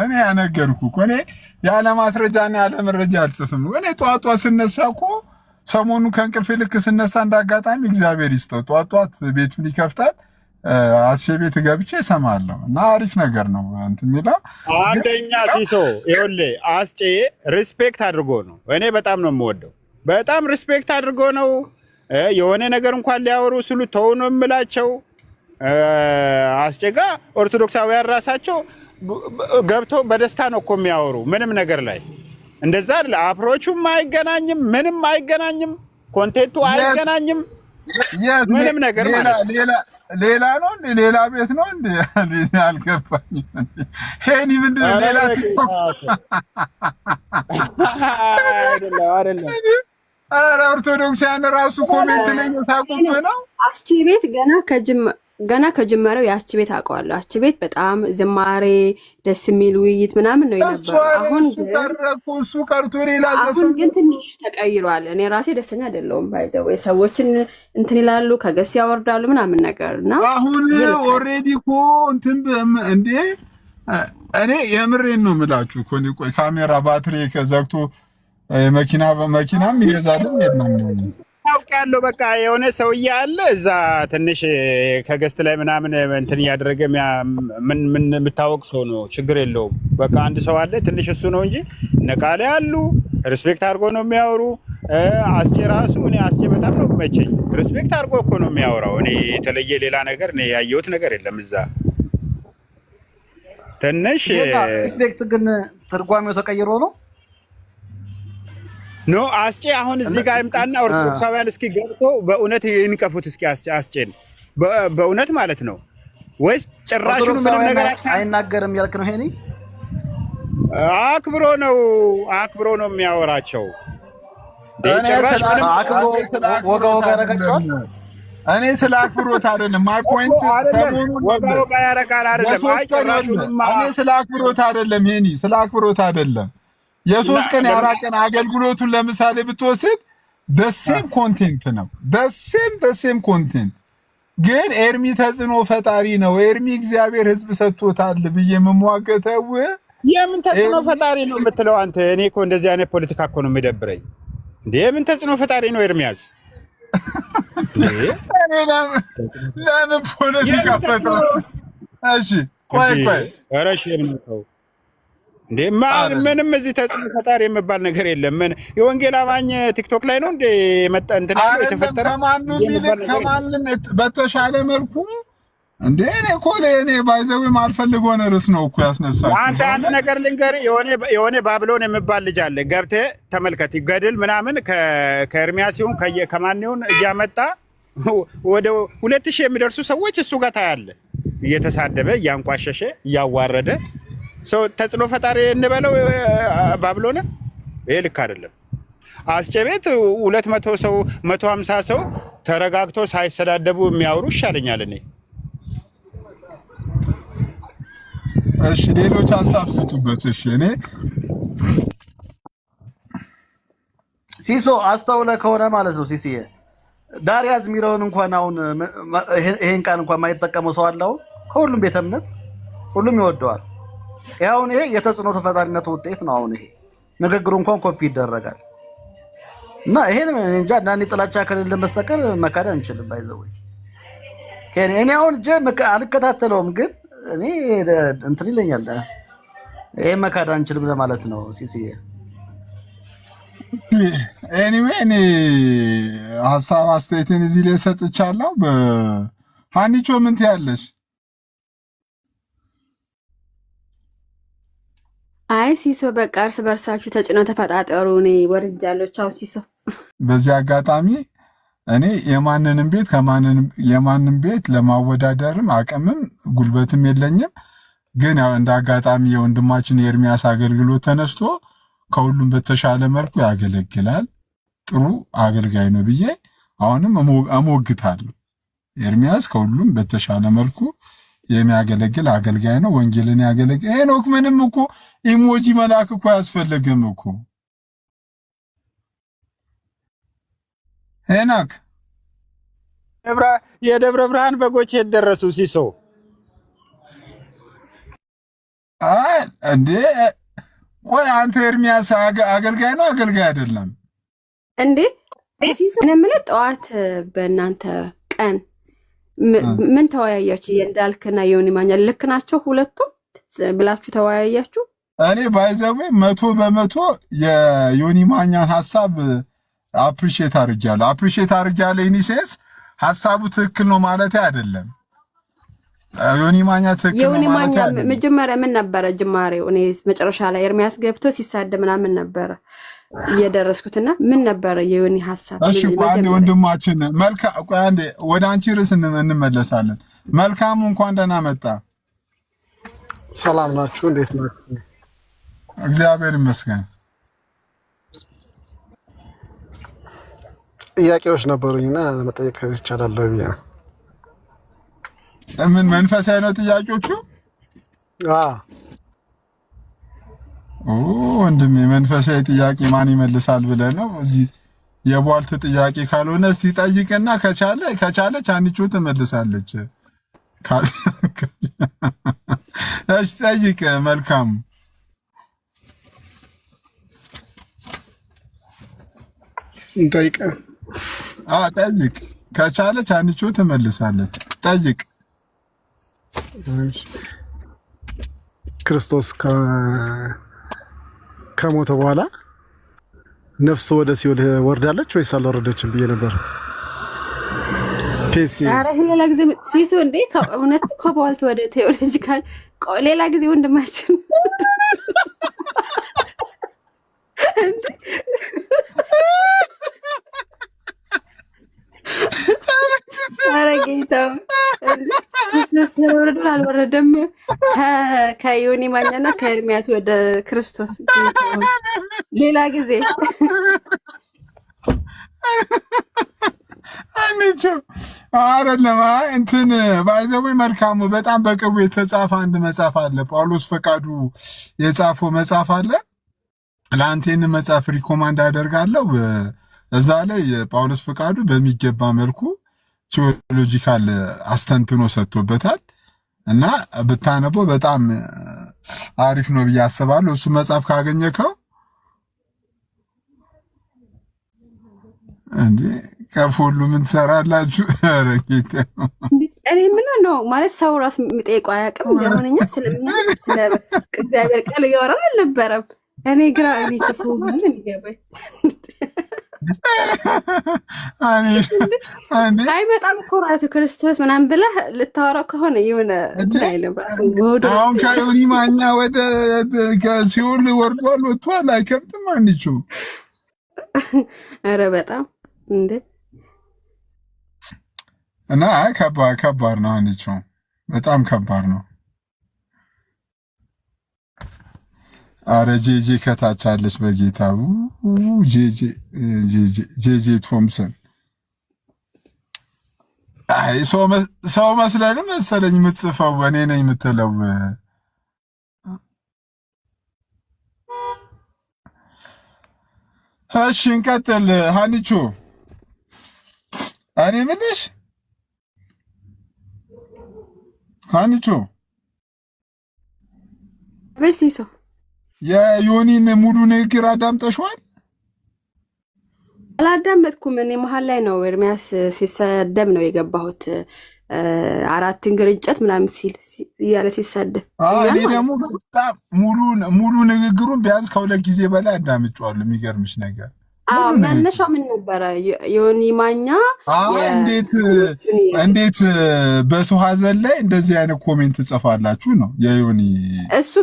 እኔ ያነገርኩ እኮ እኔ ያለ ማስረጃና ያለ መረጃ አልጽፍም። እኔ ጧጧ ስነሳ እኮ ሰሞኑ ከእንቅልፌ ልክ ስነሳ እንዳጋጣሚ እግዚአብሔር ይስጠው ጧጧት ቤቱን ይከፍታል። አስቼ ቤት ገብቼ እሰማለሁ እና አሪፍ ነገር ነው እንትን የሚለው አንደኛ ሲሶ ይኸውልህ አስጬ ሪስፔክት አድርጎ ነው። እኔ በጣም ነው የምወደው። በጣም ሪስፔክት አድርጎ ነው የሆነ ነገር እንኳን ሊያወሩ ስሉ ተው ነው የምላቸው። አስጬ ጋር ኦርቶዶክሳውያን ራሳቸው ገብቶ በደስታ ነው እኮ የሚያወሩ ምንም ነገር ላይ እንደዛ አይደል። አፕሮቹም አይገናኝም፣ ምንም አይገናኝም፣ ኮንቴንቱ አይገናኝም፣ ምንም ነገር ማለት ሌላ ነው እንዴ? ሌላ ቤት ነው እንዴ? አልገባኝም። ሄኒ ምንድን ነው ሌላ ቲክቶክ? አይደለም። ኧረ ኦርቶዶክሳውያን ራሱ ኮሜንት ላይ የሳቁብህ ነው። አስቺ ቤት ገና ከጀመረው የአስቺ ቤት አውቀዋለሁ። አስቺ ቤት በጣም ዝማሬ፣ ደስ የሚል ውይይት ምናምን ነው የነበረው። እሱ ቀርቶ ሌላ አሁን ግን ትንሽ ተቀይሯል። እኔ ራሴ ደስተኛ አይደለሁም። ባይዘው ሰዎችን እንትን ይላሉ፣ ከገስ ያወርዳሉ ምናምን ነገር እና አሁን ኦልሬዲ እኮ እንትን እንዴ እኔ የምሬን ነው የምላችሁ እኮ ቆይ ካሜራ ባትሪ ከዘግቶ መኪናም ይገዛልም የለም ያውቃለሁ። በቃ የሆነ ሰውዬ አለ እዛ ትንሽ ከገስት ላይ ምናምን እንትን እያደረገ ምን የምታወቅ ሰው ነው። ችግር የለውም። በቃ አንድ ሰው አለ ትንሽ እሱ ነው እንጂ ነቃለ ያሉ ሪስፔክት አድርጎ ነው የሚያወሩ። አስቼ ራሱ እኔ አስቼ በጣም ነው መቼኝ። ሪስፔክት አድርጎ እኮ ነው የሚያወራው። እኔ የተለየ ሌላ ነገር እኔ ያየሁት ነገር የለም እዛ ትንሽ ሪስፔክት ግን ትርጓሜው ተቀይሮ ነው ኖ አስቼ አሁን እዚህ ጋር ይምጣና ኦርቶዶክሳውያን እስኪ ገብቶ በእውነት ይንቀፉት እስኪ አስቼን በእውነት ማለት ነው ወይስ ጭራሽ ምንም ነገር አይናገርም ያልክ ነው? ሄኒ አክብሮ ነው የሚያወራቸው። ጭራሽ ምንም አክብሮ ወጋ ያረጋቸዋል። እኔ ስለ አክብሮት አይደለም ማይ ፖይንት ወጋ ያረጋል አይደለም። እኔ ስለ አክብሮት አይደለም ሄኒ ስለ አክብሮት አይደለም። የሶስት ቀን የአራት ቀን አገልግሎቱን ለምሳሌ ብትወስድ ደሴም ኮንቴንት ነው ደሴም ኮንቴንት ግን ኤርሚ ተጽዕኖ ፈጣሪ ነው። ኤርሚ እግዚአብሔር ህዝብ ሰጥቶታል ብዬ የምሟገተው የምን ተጽዕኖ ፈጣሪ ነው የምትለው አንተ? እኔ እኮ እንደዚህ አይነት ፖለቲካ እኮ ነው የሚደብረኝ እንዴ። የምን ተጽዕኖ ፈጣሪ ነው ኤርሚያስ? ለምን ፖለቲካ ፈጣሪ? እሺ ቆይ ኧረ ሼም ነው እንዴ ምንም እዚህ ተጽዕኖ ፈጣሪ የሚባል ነገር የለም። ምን የወንጌል አማኝ ቲክቶክ ላይ ነው እንዴ መጣ እንትን የተፈጠረ? ከማንም በተሻለ መልኩ እንዴ እኔ እኮ ለእኔ ባይዘው ማልፈልገው ነርስ ነው እኮ ያስነሳው። አንድ ነገር ልንገርህ፣ የሆነ ባቢሎን የሚባል ልጅ አለ። ገብተህ ተመልከት። ይገድል ምናምን ከኤርሚያስ ይሁን ከማን ይሁን እያመጣ ወደ 2000 የሚደርሱ ሰዎች እሱ ጋር ታያለህ። እየተሳደበ እያንቋሸሸ እያዋረደ ሰው ተጽዕኖ ፈጣሪ እንበለው ባቢሎን። ይሄ ልክ አይደለም። አስቼ ቤት 200 ሰው 150 ሰው ተረጋግቶ ሳይሰዳደቡ የሚያወሩ ይሻለኛል እኔ። እሺ ሌሎች ሀሳብ ስጡበት። እሺ እኔ ሲሶ አስተውለ ከሆነ ማለት ነው ሲሲዬ ዳሪያዝ የሚለውን እንኳን አሁን ይሄን ቃል እንኳን የማይጠቀመው ሰው አለው። ከሁሉም ቤተ እምነት ሁሉም ይወደዋል። ያው ይሄ የተጽዕኖ ተፈጣሪነት ውጤት ነው። አሁን ይሄ ንግግሩ እንኳን ኮፒ ይደረጋል እና ይሄን እንጃ አንዳንዴ ጥላቻ ከሌለ በስተቀር መካድ አንችልም። ባይዘው እኔ አሁን አልከታተለውም ግን እኔ እንትን ይለኛል። ይሄ መካድ አንችልም ለማለት ነው ሲሲዬ። ኤኒዌይ እኔ ሀሳብ አስተያየቴን እዚህ ላይ ሰጥቻለሁ። በሃኒቾ ምን ትያለሽ? አይ ሲሶ በቃ እርስ በርሳችሁ ተጽዕኖ ተፈጣጠሩ። እኔ ወርጃለሁ። ቻው ሲሶ። በዚህ አጋጣሚ እኔ የማንንም ቤት ለማወዳደርም አቅምም ጉልበትም የለኝም። ግን ያው እንደ አጋጣሚ የወንድማችን የኤርሚያስ አገልግሎት ተነስቶ ከሁሉም በተሻለ መልኩ ያገለግላል፣ ጥሩ አገልጋይ ነው ብዬ አሁንም እሞግታለሁ። ኤርሚያስ ከሁሉም በተሻለ መልኩ የሚያገለግል አገልጋይ ነው። ወንጌልን ያገለግል። ሄኖክ ምንም እኮ ኢሞጂ መላክ እኮ አያስፈልግም እኮ ሄኖክ። የደብረ ብርሃን በጎች የደረሱ ሲሶ እንዴ? ቆይ አንተ ኤርሚያስ አገልጋይ ነው አገልጋይ አይደለም እንዴ? ሲሶ እኔ የምልህ ጠዋት በእናንተ ቀን ምን ተወያያችሁ? የእንዳልክና የዮኒ ማኛ ልክ ናቸው ሁለቱም ብላችሁ ተወያያችሁ? እኔ ባይዘዌ 100% የዮኒ ማኛን ሐሳብ አፕሪሺየት አድርጃለሁ። ኢኒሴንስ ሐሳቡ ትክክል ነው ማለት አይደለም። ዮኒ ማኛ ትክክል ነው የዮኒ ማለት ማኛ አይደለም። መጀመሪያ ምን ነበረ ጅማሬው? እኔ መጨረሻ ላይ ኤርሚያስ ገብቶ ሲሳደብ ምናምን ነበረ እየደረስኩትና ምን ነበረ የዮኒ ሐሳብ? እሺ ቆይ አንዴ ወንድማችን መልካም፣ ቆይ አንዴ ወደ አንቺ ርዕስ እንመለሳለን። መልካሙ እንኳን ደህና መጣ። ሰላም ናችሁ? እንዴት ናችሁ? እግዚአብሔር ይመስገን። ጥያቄዎች ነበሩኝና መጠየቅ ይቻላል ብዬ ነው። ምን መንፈሳዊ ነው ጥያቄዎቹ? ወንድሜ መንፈሳዊ ጥያቄ ማን ይመልሳል ብለህ ነው? እዚህ የቧልት ጥያቄ ካልሆነ እስቲ ጠይቅና ከቻለች አንቺ ትመልሳለች። እሺ ጠይቅ። መልካም ጠይቅ። ጠይቅ። ከቻለች አንቺ ትመልሳለች። ጠይቅ። ክርስቶስ ከሞተ በኋላ ነፍሱ ወደ ሲኦል ወርዳለች ወይስ አልወረደችም ብዬ ነበር። ኧረ ሌላ ጊዜ ሲሱ እንዴ እውነት ከቧልት ወደ ቴዎሎጂካል ሌላ ጊዜ ወንድማችን ኧረ ጌታ ወረዱ አልወረደም። ከዮኒ ማኛና ከኤርሚያስ ወደ ክርስቶስ ሌላ ጊዜ አንቺ አይደለም እንትን ባይዘው መልካሙ በጣም በቅርቡ የተጻፈ አንድ መጽሐፍ አለ። ጳውሎስ ፈቃዱ የጻፈው መጽሐፍ አለ። ለአንቴን መጽሐፍ ሪኮማንድ አደርጋለሁ። እዛ ላይ ጳውሎስ ፈቃዱ በሚገባ መልኩ ቴዎሎጂካል አስተንትኖ ሰጥቶበታል እና ብታነበው በጣም አሪፍ ነው ብዬ አስባለሁ። እሱ መጽሐፍ ካገኘከው እንዴ ከፍ ሁሉ ምን ትሰራላችሁ? ኧረ ጌታ እኔ ምን ነው ማለት ሰው ራስ የሚጠይቀው አያውቅም። እንደሆነኛ ስለ እግዚአብሔር ቃል እያወራን አልነበረም። እኔ ግራ እኔ ከሰው ሁሉ የሚገባኝ አይመጣም እኮ ራሱ ክርስቶስ ምናምን ብለህ ልታወራው ከሆነ የሆነ እንትን አይልም። ራሱ አሁን ከዮኒ ማኛ ወደ ሲኦል ወርዷል ወጥቷል። አይከብድም አንቺ? ኧረ በጣም እንዴ እና ከባድ ነው አንቺ፣ በጣም ከባድ ነው። አረ ጄጄ ከታች አለች በጌታው ጄጄ ቶምሰን። አይ ሰው መስለንም መሰለኝ የምትጽፈው እኔ ነኝ የምትለው። እሺ እንቀጥል። ሀኒቾ እኔ ምንሽ ሀኒቾ በሲሶ የዮኒን ሙሉ ንግግር አዳምጠሽዋል? አላዳመጥኩም። እኔ መሀል ላይ ነው ኤርሚያስ ሲሰደብ ነው የገባሁት። አራት እንግርንጨት ምናምን ሲል እያለ ሲሰደብ እኔ ደግሞ በጣም ሙሉ ንግግሩን ቢያንስ ከሁለት ጊዜ በላይ አዳምጫዋለሁ። የሚገርምሽ ነገር መነሻው ምን ነበረ? ዮኒ ማኛ እንዴት በሰው ሀዘን ላይ እንደዚህ አይነት ኮሜንት ጽፋላችሁ ነው የዮኒ። እሱ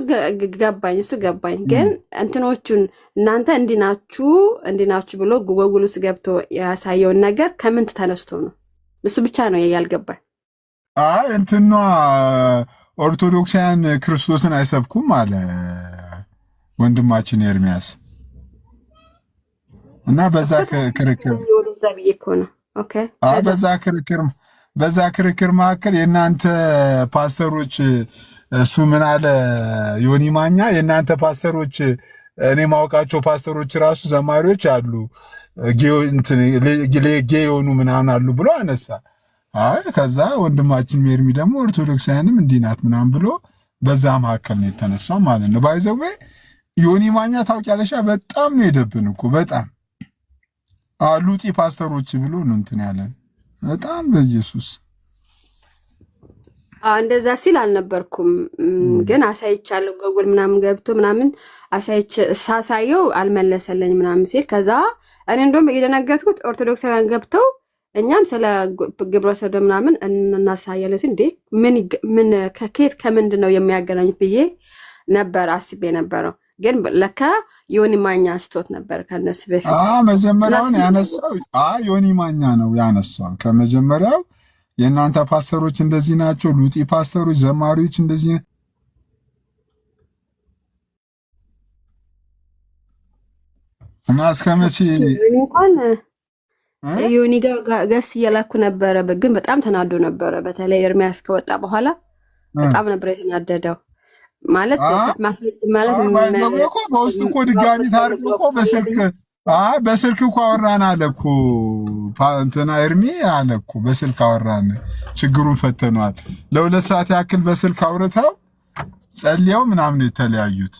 ገባኝ። ግን እንትኖቹን እናንተ እንዲናችሁ ብሎ ጉግል ውስጥ ገብቶ ያሳየውን ነገር ከምን ተነስቶ ነው? እሱ ብቻ ነው ያልገባኝ። እንትኗ ኦርቶዶክሳውያን ክርስቶስን አይሰብኩም አለ ወንድማችን ኤርሚያስ እና በዛ ክርክር በዛ ክርክር መካከል የእናንተ ፓስተሮች እሱ ምን አለ ዮኒ ማኛ የእናንተ ፓስተሮች እኔ ማውቃቸው ፓስተሮች ራሱ ዘማሪዎች አሉ ጌ የሆኑ ምናምን አሉ ብሎ አነሳ። ከዛ ወንድማችን ሜርሚ ደግሞ ኦርቶዶክሳውያንም እንዲህ ናት ምናምን ብሎ በዛ መካከል ነው የተነሳው ማለት ነው። ባይዘዌ ዮኒ ማኛ ታውቂያለሽ፣ በጣም ነው የደብን እኮ በጣም ሉጢ ፓስተሮች ብሎ ነው እንትን ያለን በጣም በኢየሱስ እንደዛ ሲል አልነበርኩም፣ ግን አሳይቻለሁ። ጎግል ምናምን ገብቶ ምናምን ሳሳየው አልመለሰለኝ ምናምን ሲል ከዛ እኔ እንደውም እየደነገጥኩት ኦርቶዶክሳውያን ገብተው እኛም ስለ ግብረ ሰዶም ምናምን እናሳያለን እንዴ ምን ከኬት ከምንድን ነው የሚያገናኙት ብዬ ነበር አስቤ ነበረው። ግን ለካ ዮኒ ማኛ አንስቶት ነበር ከነሱ በፊት። መጀመሪያውን ያነሳው ዮኒ ማኛ ነው ያነሳው። ከመጀመሪያው የእናንተ ፓስተሮች እንደዚህ ናቸው፣ ሉጢ ፓስተሮች፣ ዘማሪዎች እንደዚህ እና እስከመቼ እንኳን ዮኒ ጋር ገስ እየላኩ ነበረ፣ ግን በጣም ተናዶ ነበረ። በተለይ ኤርሚያስ ከወጣ በኋላ በጣም ነበር የተናደደው። ማለት በውስጥ እኮ ድጋሚ ታሪክ እኮ በስልክ እኮ አወራን አለ እኮ እንትና ኤርሚ አለ እኮ በስልክ አወራን፣ ችግሩን ፈተኗል። ለ2 ሰዓት ያክል በስልክ አውርተው ጸልየው ምናምን የተለያዩት።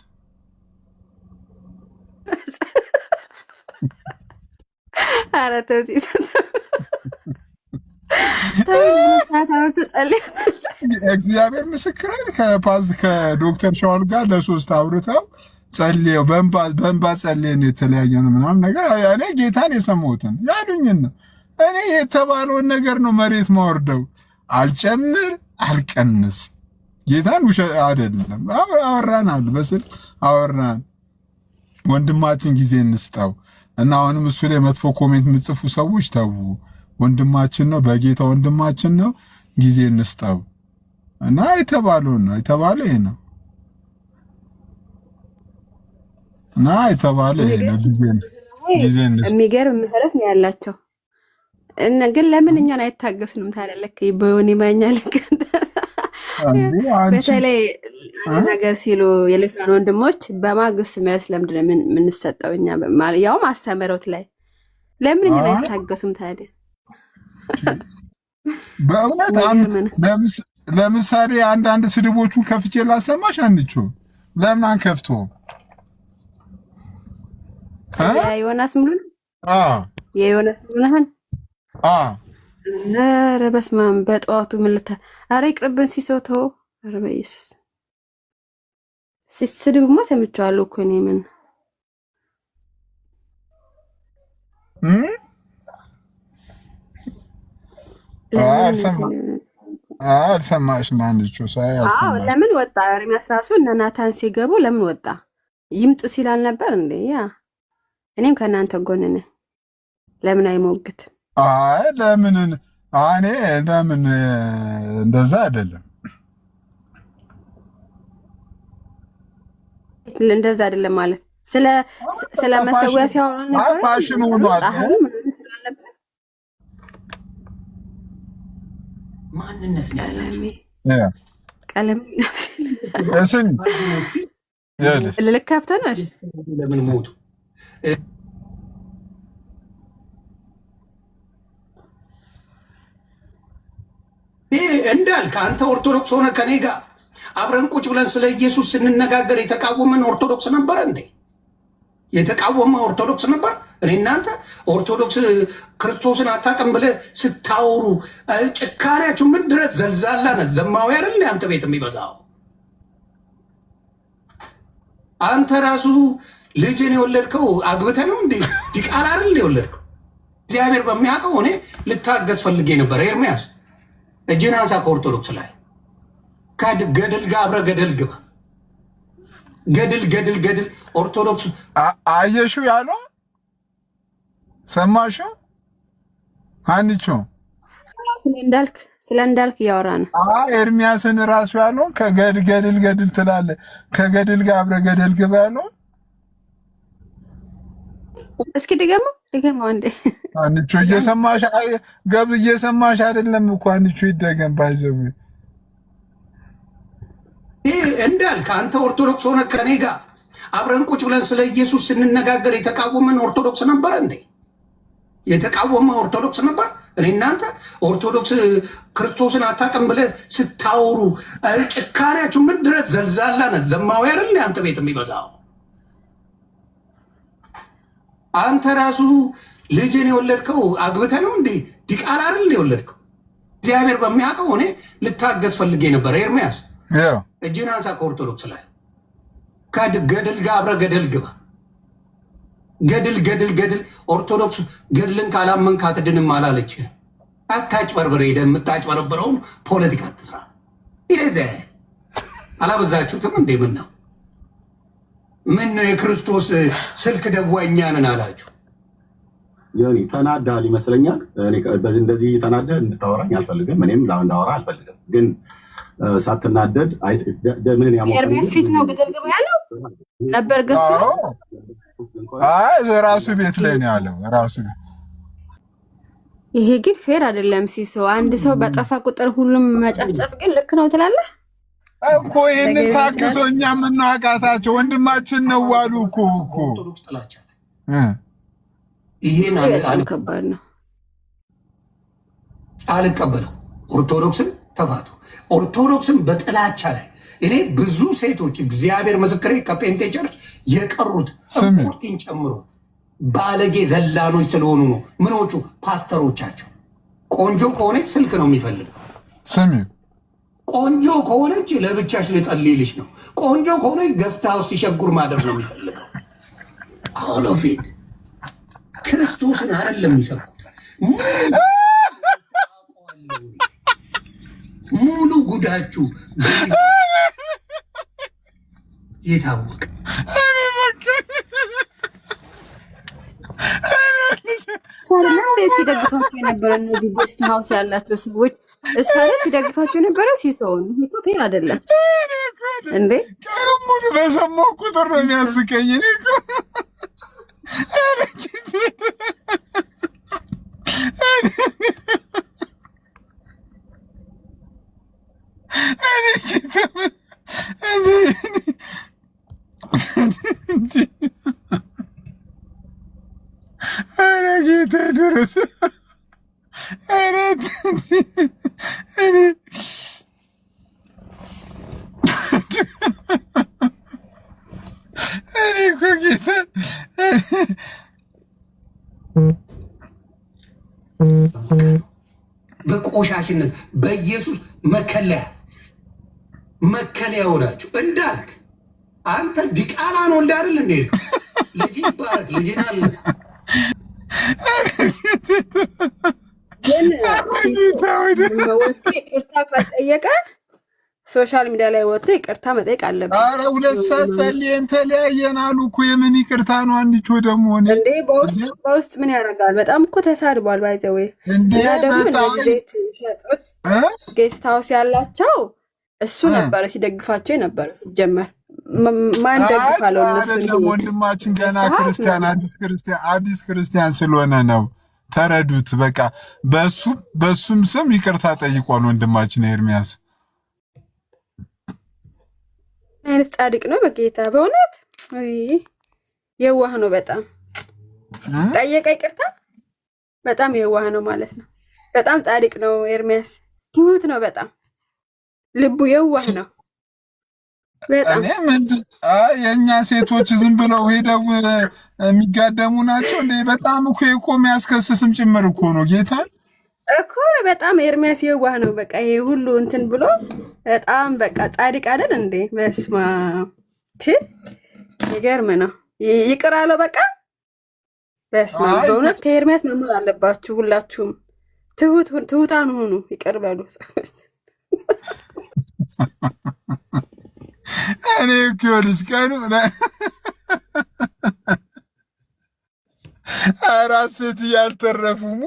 ኧረ ተው እግዚአብሔር ምስክርን ከዶክተር ሻውል ጋር ለ3 አውርተው ጸልየው በእንባ ጸልየን የተለያየ ነው ምናምን ነገር። እኔ ጌታን የሰማሁትን ያሉኝን ነው። እኔ የተባለውን ነገር ነው መሬት ማወርደው፣ አልጨምር አልቀንስ። ጌታን ውሸት አይደለም። አወራን አሉ በስልክ አወራን። ወንድማችን ጊዜ እንስጠው እና አሁንም እሱ ላይ መጥፎ ኮሜንት የምጽፉ ሰዎች ተው። ወንድማችን ነው፣ በጌታ ወንድማችን ነው፣ ጊዜ እንስጠው እና የተባለውን ነው የተባለ ይሄ ነው እና የተባለ ይሄ ነው። ጊዜ እንስጠው። የሚገርም ምህረት ነው ያላቸው። ግን ለምን እኛን አይታገስንም ታዲያ? ለክ በዮኒ ማኛ ልክ በተለይ ነገር ሲሉ የልፋን ወንድሞች በማግስት መልስ ለምንድን ነው የምንሰጠው? እኛ ያውም አስተምሮት ላይ ለምን እኛን አይታገሱም ታዲያ? በእውነት ለምሳሌ አንዳንድ ስድቦቹን ከፍቼ ላሰማሽ አንቺው ለምን አንከፍቶ የዮናስ ሙሉን የዮናስ ሙሉን ኧረ በስመ አብ በጠዋቱ ምልታ ኧረ ይቅርብን ሲሶቶ ኧረ በኢየሱስ ስድብማ ሰምቼዋለሁ እኮ እኔ ምን አልሰማሽም? አንቺው አልሰማሽም? ለምን ወጣ? ኤርሚያስ ራሱ እነ ናታን ሲገቡ ለምን ወጣ? ይምጡ ሲላል ነበር እንዴ? ያ እኔም ከእናንተ ጎን ነኝ። ለምን አይሞግት? ለምን እኔ ለምን እንደዛ አይደለም፣ እንደዛ አይደለም ማለት ስለ መሰዊያ ሲያወራ ነበር። ፋሽን ሆኗል። ማንነት ቀለም እስን ልከፍተነሽ ለምን ሞቱ? እንዳልክ አንተ ኦርቶዶክስ ሆነ ከኔ ጋር አብረን ቁጭ ብለን ስለ ኢየሱስ ስንነጋገር የተቃወመን ኦርቶዶክስ ነበር እንዴ? የተቃወመ ኦርቶዶክስ ነበር? እኔ እናንተ ኦርቶዶክስ ክርስቶስን አታውቅም ብለህ ስታወሩ ጭካኔያችሁ ምን ድረስ ዘልዛላ ነት ዘማዊ አይደል? አንተ ቤት የሚበዛው አንተ ራሱ ልጅን የወለድከው አግብተህ ነው እንዴ? ዲቃላ አይደል የወለድከው? እግዚአብሔር በሚያውቀው እኔ ልታገዝ ፈልጌ ነበር። ኤርሚያስ እጅን አንሳ ከኦርቶዶክስ ላይ ገደል ጋር አብረህ ገደል ግባ። ገድል ኦርቶዶክስ አየሽው ያለው ሰማሽው? አንቺ ስለ እንዳልክ እያወራ ነው። ኤርሚያስን ራሱ ያለው ገድል ትላለህ። ከገድል ጋር አብረህ ገደል ግባ ያለው እስኪ ድገመው እንዴ አንቺ እየሰማሽ አይደለም እኮ አንቺ ይደገም ባይዘው እንዳልክ አንተ ኦርቶዶክስ ሆነ ከኔ ጋር አብረን ቁጭ ብለን ስለ ኢየሱስ ስንነጋገር የተቃወመን ኦርቶዶክስ ነበር እንዴ? የተቃወመ ኦርቶዶክስ ነበር? እኔ እናንተ ኦርቶዶክስ ክርስቶስን አታውቅም ብለህ ስታወሩ ጭካኔያችሁ ምን ድረስ ዘልዛላ ነት ዘማዊ አይደል? አንተ ቤት የሚበዛው አንተ ራሱ ልጅን የወለድከው አግብተህ ነው እንዴ? ዲቃላ አይደል የወለድከው? እግዚአብሔር በሚያውቀው እኔ ልታገዝ ፈልጌ ነበር። ኤርሚያስ እጅን አንሳ ከኦርቶዶክስ ላይ ገድል ጋር አብረህ ገደል ግባ። ገድል ኦርቶዶክስ ገድልን ካላመንክ አትድንም አላለች። አታጭበርብር። ሄደህ የምታጭበረብረውን ፖለቲካ አትስራ። ይለዘ አላበዛችሁትም እንዴ? ምን ነው የክርስቶስ ስልክ ደዋኛ ነን አላችሁ? ዮኒ ተናዳል ይመስለኛል። እኔ በዚህ እንደዚህ ተናደህ እንድታወራኝ አልፈልግም። እኔም ላወራ አልፈልግም። ግን ሳትናደድ ደምን ኤርሚያስ ፊት ነው ግጥልግብ ያለው ነበር ገስ ራሱ ቤት ላይ ነው ያለው ራሱ ቤት። ይሄ ግን ፌር አይደለም ሲሶ። አንድ ሰው በጠፋ ቁጥር ሁሉም መጨፍጨፍ ግን ልክ ነው ትላለህ እኮ። ይሄንን ታክሶኛ ምን ነው አቃታቸው? ወንድማችን ነው ዋሉ እኮ ይሄን ከባድ ነው። አልቀበለው። ኦርቶዶክስን ተፋቱ። ኦርቶዶክስን በጥላቻ ላይ እኔ ብዙ ሴቶች እግዚአብሔር ምስክሬ ከጴንጤ ቸርች የቀሩት ፖርቲን ጨምሮ ባለጌ ዘላኖች ስለሆኑ ነው። ምኖቹ ፓስተሮቻቸው። ቆንጆ ከሆነች ስልክ ነው የሚፈልገው። ስሚ ቆንጆ ከሆነች ለብቻሽ ልጸልይልሽ ነው። ቆንጆ ከሆነች ገስታው ሲሸጉር ማደር ነው የሚፈልገው። አሁን ፊት ክርስቶስን አይደለም የሚሰብኩት። ሙሉ ጉዳችሁ የታወቀ ሲደግፋቸው የነበረ እነዚህ ጌስት ሀውስ ያላቸው ሰዎች እሷ ላይ ሲደግፋቸው የነበረ ሲሰውን ፌር አይደለም እንዴ? ቀሩም ሙሉ በሰማሁ ቁጥር ነው የሚያስቀኝ። ጌታ ድረስ ጌታ በቆሻሽነት በኢየሱስ መከለያ ወዳችሁ እንዳልክ አንተ ዲቃላ ነው እንዳልል እንዴ? ልጅ ይባረክ ልጅና አለ ግን ወጥቶ ይቅርታ ካልጠየቀ ሶሻል ሚዲያ ላይ ወጥቶ ይቅርታ መጠየቅ አለበት። ኧረ 2 ሰዓት ጸልየን ተለያየን አሉ እኮ። የምን ይቅርታ ነው? አንዲቾ ደግሞ እንዴ በውስጥ ምን ያደርጋል? በጣም እኮ ተሳድቧል። ባይዘዌ እና ደግሞ እንደዚህ ዘይት ሸጦች ጌስት ሃውስ ያላቸው እሱ ነበረ ሲደግፋቸው የነበረ ሲጀመር ማን ደግፋለው? እነሱ ወንድማችን ገና ክርስቲያን አዲስ ክርስቲያን ስለሆነ ነው። ተረዱት። በቃ በሱም ስም ይቅርታ ጠይቋል ወንድማችን ኤርሚያስ። አይነት ጻድቅ ነው በጌታ በእውነት የዋህ ነው። በጣም ጠየቀ ይቅርታ። በጣም የዋህ ነው ማለት ነው። በጣም ጻድቅ ነው ኤርሚያስ። ትሁት ነው በጣም ልቡ የዋህ ነው በጣም። የእኛ ሴቶች ዝም ብለው ሄደው የሚጋደሙ ናቸው እንዴ? በጣም እኮ የሚያስከስስም ጭምር እኮ ነው ጌታ እኮ። በጣም ኤርሚያስ የዋህ ነው በቃ። ይሄ ሁሉ እንትን ብሎ በጣም በቃ ጻድቅ አይደል እንዴ? በስማ ይገርም ነው። ይቅር አለው በቃ። በስማ በእውነት ከኤርሚያስ መማር አለባችሁ ሁላችሁም። ትሁታን ሁኑ፣ ይቅር በሉ። እኔ እኮ ልጅ ቀኑ አራት ሴት ያልተረፉም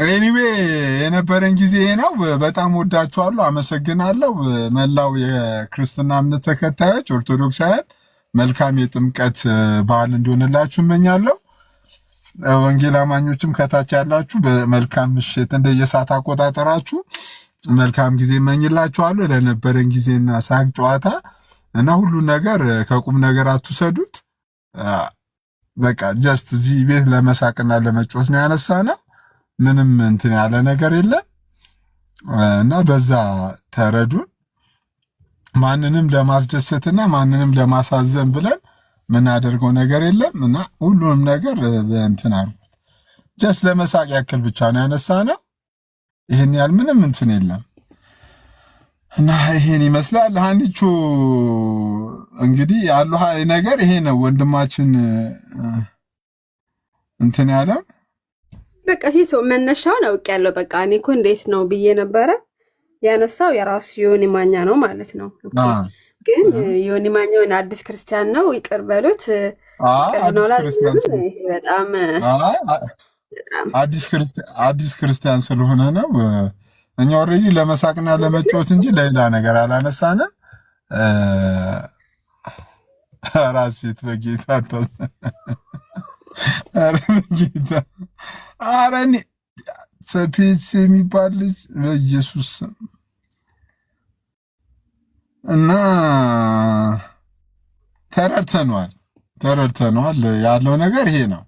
ኤኒዌ የነበረን ጊዜ ነው። በጣም ወዳችኋለሁ፣ አመሰግናለሁ። መላው የክርስትና እምነት ተከታዮች ኦርቶዶክሳውያን መልካም የጥምቀት በዓል እንዲሆንላችሁ እመኛለሁ። ወንጌል አማኞችም ከታች ያላችሁ በመልካም ምሽት እንደየሰዓት አቆጣጠራችሁ መልካም ጊዜ እመኝላችኋለሁ። ለነበረን ጊዜና ሳቅ ጨዋታ እና ሁሉ ነገር ከቁም ነገር አትውሰዱት። በቃ ጀስት እዚህ ቤት ለመሳቅና ለመጫወት ነው ያነሳነው። ምንም እንትን ያለ ነገር የለም እና በዛ ተረዱን። ማንንም ለማስደሰትና ማንንም ለማሳዘን ብለን ምናደርገው ነገር የለም እና ሁሉንም ነገር እንትን አድርጉት። ጀስት ለመሳቅ ያክል ብቻ ነው ያነሳነው። ይሄን ያህል ምንም እንትን የለም እና ይሄን ይመስላል። ሀኒቾ እንግዲህ ያለው ነገር ይሄ ነው። ወንድማችን እንትን ያለው በቃ ሰው መነሻውን አውቄያለሁ። በቃ እኔ እኮ እንዴት ነው ብዬ ነበረ ያነሳው የራሱ ዮኒ ማኛ ነው ማለት ነው። ግን ዮኒ ማኛውን አዲስ ክርስቲያን ነው ይቅር በሉት። በጣም አዲስ ክርስቲያን ስለሆነ ነው። እኛ ኦልሬዲ ለመሳቅና ለመጫወት እንጂ ለሌላ ነገር አላነሳንም። ራሴት በጌታ በጌታ አረኒ ሰፔስ የሚባል ልጅ በኢየሱስ እና ተረድተነዋል። ያለው ነገር ይሄ ነው።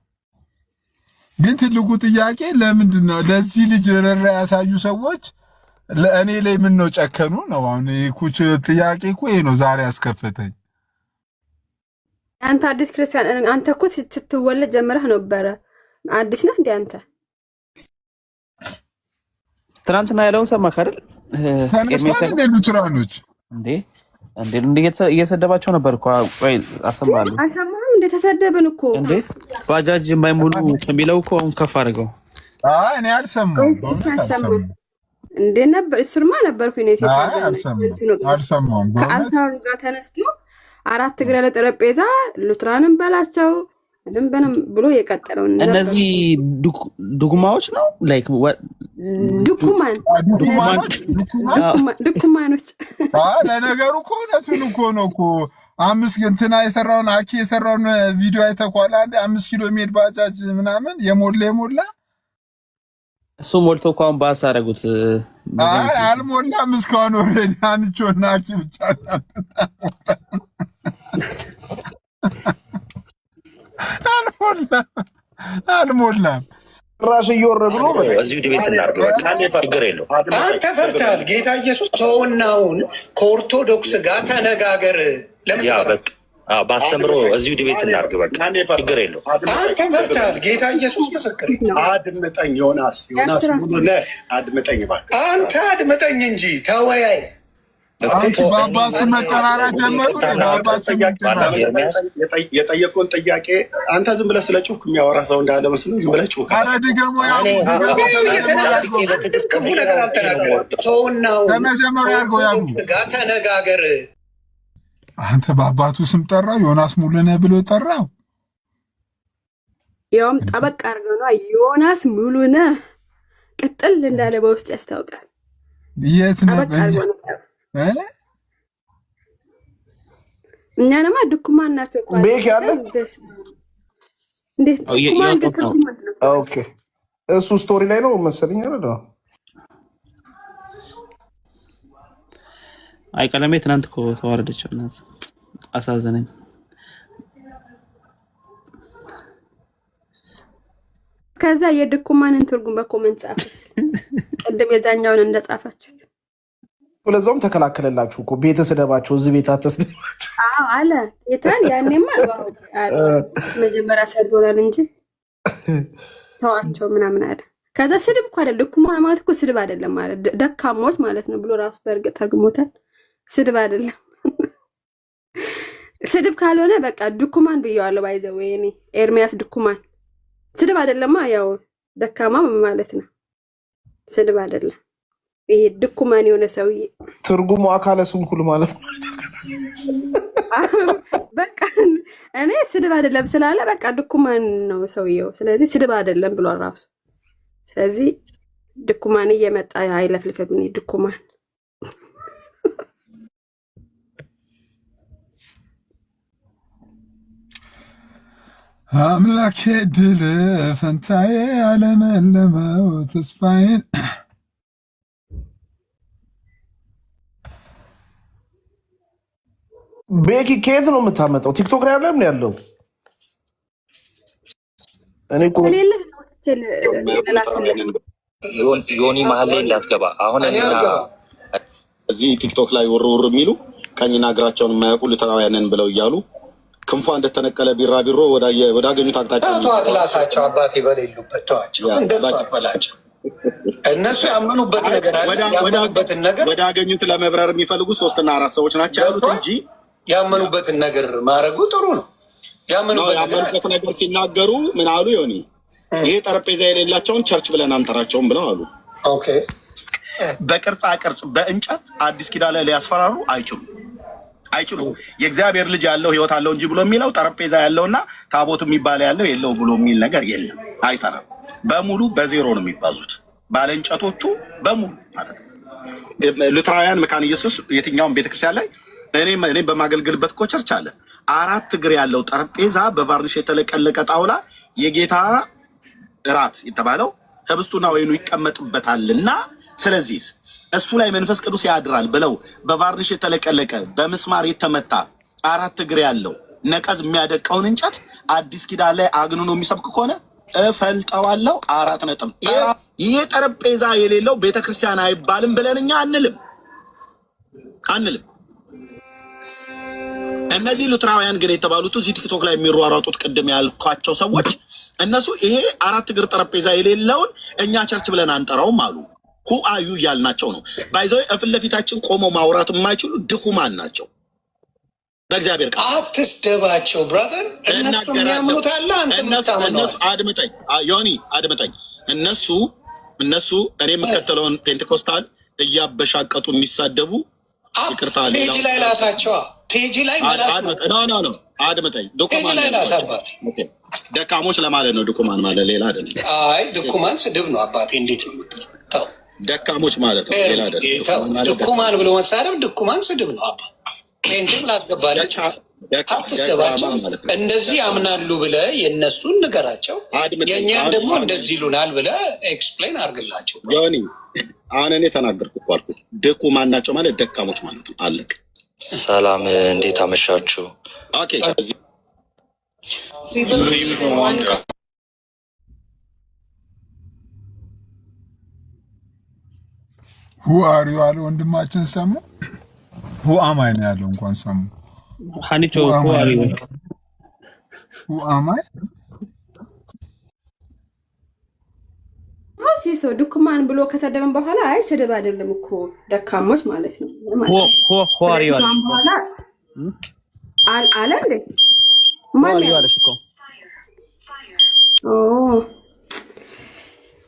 ግን ትልቁ ጥያቄ ለምንድን ነው ለዚህ ልጅ ረራ ያሳዩ ሰዎች ለእኔ ላይ ምን ነው ጨከኑ ነው? አሁን ኩች ጥያቄ እኮ ይሄ ነው ዛሬ ያስከፈተኝ። አንተ አዲስ ክርስቲያን አንተ እኮ ስትወለድ ጀምረህ ነበረ። አዲስ ነህ እንዴ አንተ? ትናንትና ያለውን ሰማህ አይደል? ተነስተን ሉትራኖች እንዴ እየሰደባቸው ነበር እኮ። ቆይ አሰማለሁ። አልሰማህም እንዴ? ተሰደብን እኮ እንዴ። ባጃጅ የማይሞሉ ከሚለው እኮ አሁን ከፍ አድርገው። እኔ አልሰማሁም እንዴ ነበር። እሱማ ነበርኩ እኔ አልሰማሁም። ከአልታሩ ጋር ተነስቶ 4 እግር ያለ ጠረጴዛ ሉትራንን በላቸው ምንም ብሎ የቀጠለው እነዚህ ዱጉማዎች ነው ላይክ ዱኩማኖች። ለነገሩ እኮ እውነቱን እኮ ነው እኮ 5 እንትና የሰራውን አኪ የሰራውን ቪዲዮ አይተኳል። አንድ 5 ኪሎ ሜትር ባጃጅ ምናምን የሞላ እሱ ሞልቶ እኮ አሁን ባስ አደረጉት። አልሞላም እስካሁን ኦልሬዲ አንቾና አኪ ብቻ አልሞላም ራስ እየወረዱ ነው። እዚሁ ዲቤት እናድርግ። በቃ ችግር የለውም። አንተ ፈርተሃል። ጌታ ኢየሱስ ተወናውን ከኦርቶዶክስ ጋር ተነጋገር። ለምን ባስተምሮ እዚሁ ዲቤት እናድርግ። በቃ ችግር የለውም። አንተ ፈርተሃል። ጌታ ኢየሱስ ምስክር። አድምጠኝ ዮናስ አድምጠኝ እባክህ። አንተ አድምጠኝ እንጂ ተወያይ። በአባስ መጠራራት ጀመሩ። የጠየቁን ጥያቄ አንተ ዝም ብለህ ስለ ጩክ የሚያወራ ሰው እንዳለ መስሎህ ዝም ብለህ ጩክ። ኧረ ድገሞ ክፉ ነገር አልተናገርም። ተውናው ከመጀመሪያ አድርገው ያሉ ጋር ተነጋገር። አንተ በአባቱ ስም ጠራው፣ ዮናስ ሙሉነህ ብሎ ጠራው። ያውም ጠበቅ አድርገው ነው ዮናስ ሙሉነህ ቅጥል እንዳለ በውስጥ ያስታውቃል። የት ነበር? እኛንማ ድኩማን ናቸው እኮ ቤክ ያለ እንዴት ኦኬ። እሱ ስቶሪ ላይ ነው መሰለኝ አይደል? አይ ቀለሜ ትናንት እኮ ተዋረደች። እናት አሳዘነኝ። ከዛ የድኩማንን ትርጉም በኮሜንት ጻፉ። ቅድም የዛኛውን እንደጻፋችሁት ለዛውም ተከላከለላችሁ እኮ ቤተ ስደባቸው እዚህ ቤት አትስደባቸው አለ የታን ያኔማ መጀመሪያ ሰድቦናል እንጂ ተዋቸው ምናምን አለ። ከዛ ስድብ እኮ አይደለም ድኩማን ማለት እኮ ስድብ አይደለም ማለት ደካሞች ማለት ነው ብሎ ራሱ በእርግጥ ተርጉሞታል። ስድብ አይደለም። ስድብ ካልሆነ በቃ ድኩማን ብየዋለሁ። ባይዘው እኔ ኤርሚያስ ድኩማን ስድብ አይደለማ፣ ያው ደካማ ማለት ነው። ስድብ አይደለም። ይሄ ድኩማን የሆነ ሰውዬ ትርጉሙ አካለ ስንኩል ማለት ነው። በቃ እኔ ስድብ አይደለም ስላለ በቃ ድኩማን ነው ሰውየው። ስለዚህ ስድብ አይደለም ብሏል ራሱ። ስለዚህ ድኩማን እየመጣ አይለፍልፍብኝ ድኩማን አምላኬ ድል ፈንታዬ አለመለመው ተስፋዬን ቤኪ ከየት ነው የምታመጣው? ቲክቶክ ላይ ያለም ነው ያለው። እኔ እኮ ዮኒ መሀል ላይ እንዳትገባ። አሁን እዚህ ቲክቶክ ላይ ውር የሚሉ ቀኝና እግራቸውን የማያውቁ ልተራውያንን ብለው እያሉ ክፉ ክንፏ እንደተነቀለ ቢራቢሮ ወዳገኙት አቅጣጫ አትላሳቸው አባቴ በሌሉበት ተዋቸው። እንደሱ አትበላቸው። እነሱ ያመኑበት ነገር አለ። ያመኑበትን ነገር ወዳገኙት ለመብረር የሚፈልጉ 3 እና 4 ሰዎች ናቸው ያሉት እንጂ ያመኑበትን ነገር ማድረጉ ጥሩ ነው። ያመኑበት ነገር ሲናገሩ ምን አሉ? ዮኒ ይሄ ጠረጴዛ የሌላቸውን ቸርች ብለን አንጠራቸውም ብለው አሉ። ኦኬ በቅርጻ ቅርጽ በእንጨት አዲስ ኪዳን ላይ ሊያስፈራሩ አይችሉም። የእግዚአብሔር ልጅ ያለው ህይወት አለው እንጂ ብሎ የሚለው ጠረጴዛ ያለውና ታቦት የሚባል ያለው የለው ብሎ የሚል ነገር የለም። አይሰራም። በሙሉ በዜሮ ነው የሚባዙት ባለ እንጨቶቹ በሙሉ ማለት ነው። ሉትራውያን መካነ ኢየሱስ የትኛውም ቤተክርስቲያን ላይ እኔ በማገልገልበት እኮ ቸርች አለ 4 እግር ያለው ጠረጴዛ በቫርኒሽ የተለቀለቀ ጣውላ የጌታ እራት የተባለው ህብስቱና ወይኑ ይቀመጥበታልና ስለዚህ እሱ ላይ መንፈስ ቅዱስ ያድራል ብለው በቫርኒሽ የተለቀለቀ በመስማር የተመታ 4 እግር ያለው ነቀዝ የሚያደቀውን እንጨት አዲስ ኪዳን ላይ አግንኖ የሚሰብክ ከሆነ እፈልጠዋለሁ 4 ነጥብ። ይሄ ጠረጴዛ የሌለው ቤተክርስቲያን አይባልም ብለን እኛ አንልም። እነዚህ ሉትራውያን ግን የተባሉት እዚህ ቲክቶክ ላይ የሚሯሯጡት ቅድም ያልኳቸው ሰዎች እነሱ ይሄ 4 እግር ጠረጴዛ የሌለውን እኛ ቸርች ብለን አንጠራውም አሉ። ሁ አዩ እያልናቸው ነው። ባይዘው እፍል ለፊታችን ቆመው ማውራት የማይችሉ ድኩማን ናቸው። በእግዚአብሔር ቃል አትስደባቸው ብራዘር። እነሱ የሚያምኑት አለ አንተ የምታምነው። አድምጠኝ ዮኒ አድምጠኝ። እነሱ እኔ የምከተለውን ፔንቴኮስታል እያበሻቀጡ የሚሳደቡ ይቅርታ ፔጅ ላይ ላሳቸዋ ፔጅ ላይ መላስ ነው። አድምጠኝ። ዱኩማን ላይ ላሳባት ደካሞች ለማለት ነው። ዱኩማን ማለት ሌላ አይደለም። አይ ዱኩማን ስድብ ነው አባቴ። እንዴት ነው የምትለው? ደካሞች ማለት ነው ሌላ አይደለም። ዱኩማን ብሎ መሳደብ ድኩማን ስድብ ነው አባ። ፔንትም ላስገባለች አትስደባቸው። እንደዚህ ያምናሉ ብለህ የእነሱን ንገራቸው፣ የእኛን ደግሞ እንደዚህ ይሉናል ብለህ ኤክስፕሌን አድርግላቸው። ዮኒ አሁን እኔ ተናገርኩ እኮ አልኩት። ድኩማን ናቸው ማለት ደካሞች ማለት ነው። አለቅ። ሰላም እንዴት አመሻችሁ? ኦኬ ሁ አር ዩ አለ ወንድማችን ሰሙ። ሁ አማይ ነው ያለው እንኳን ሰሙ። ሀኒቾ ሁ አር ዩ ሁ አማይ ሲሶ ድኩማን ብሎ ከሰደበን በኋላ አይ ስድብ አይደለም እኮ ደካሞች ማለት ነው። ሁ አር ዩ በኋላ አለ እንዴ ማን ያለሽ እኮ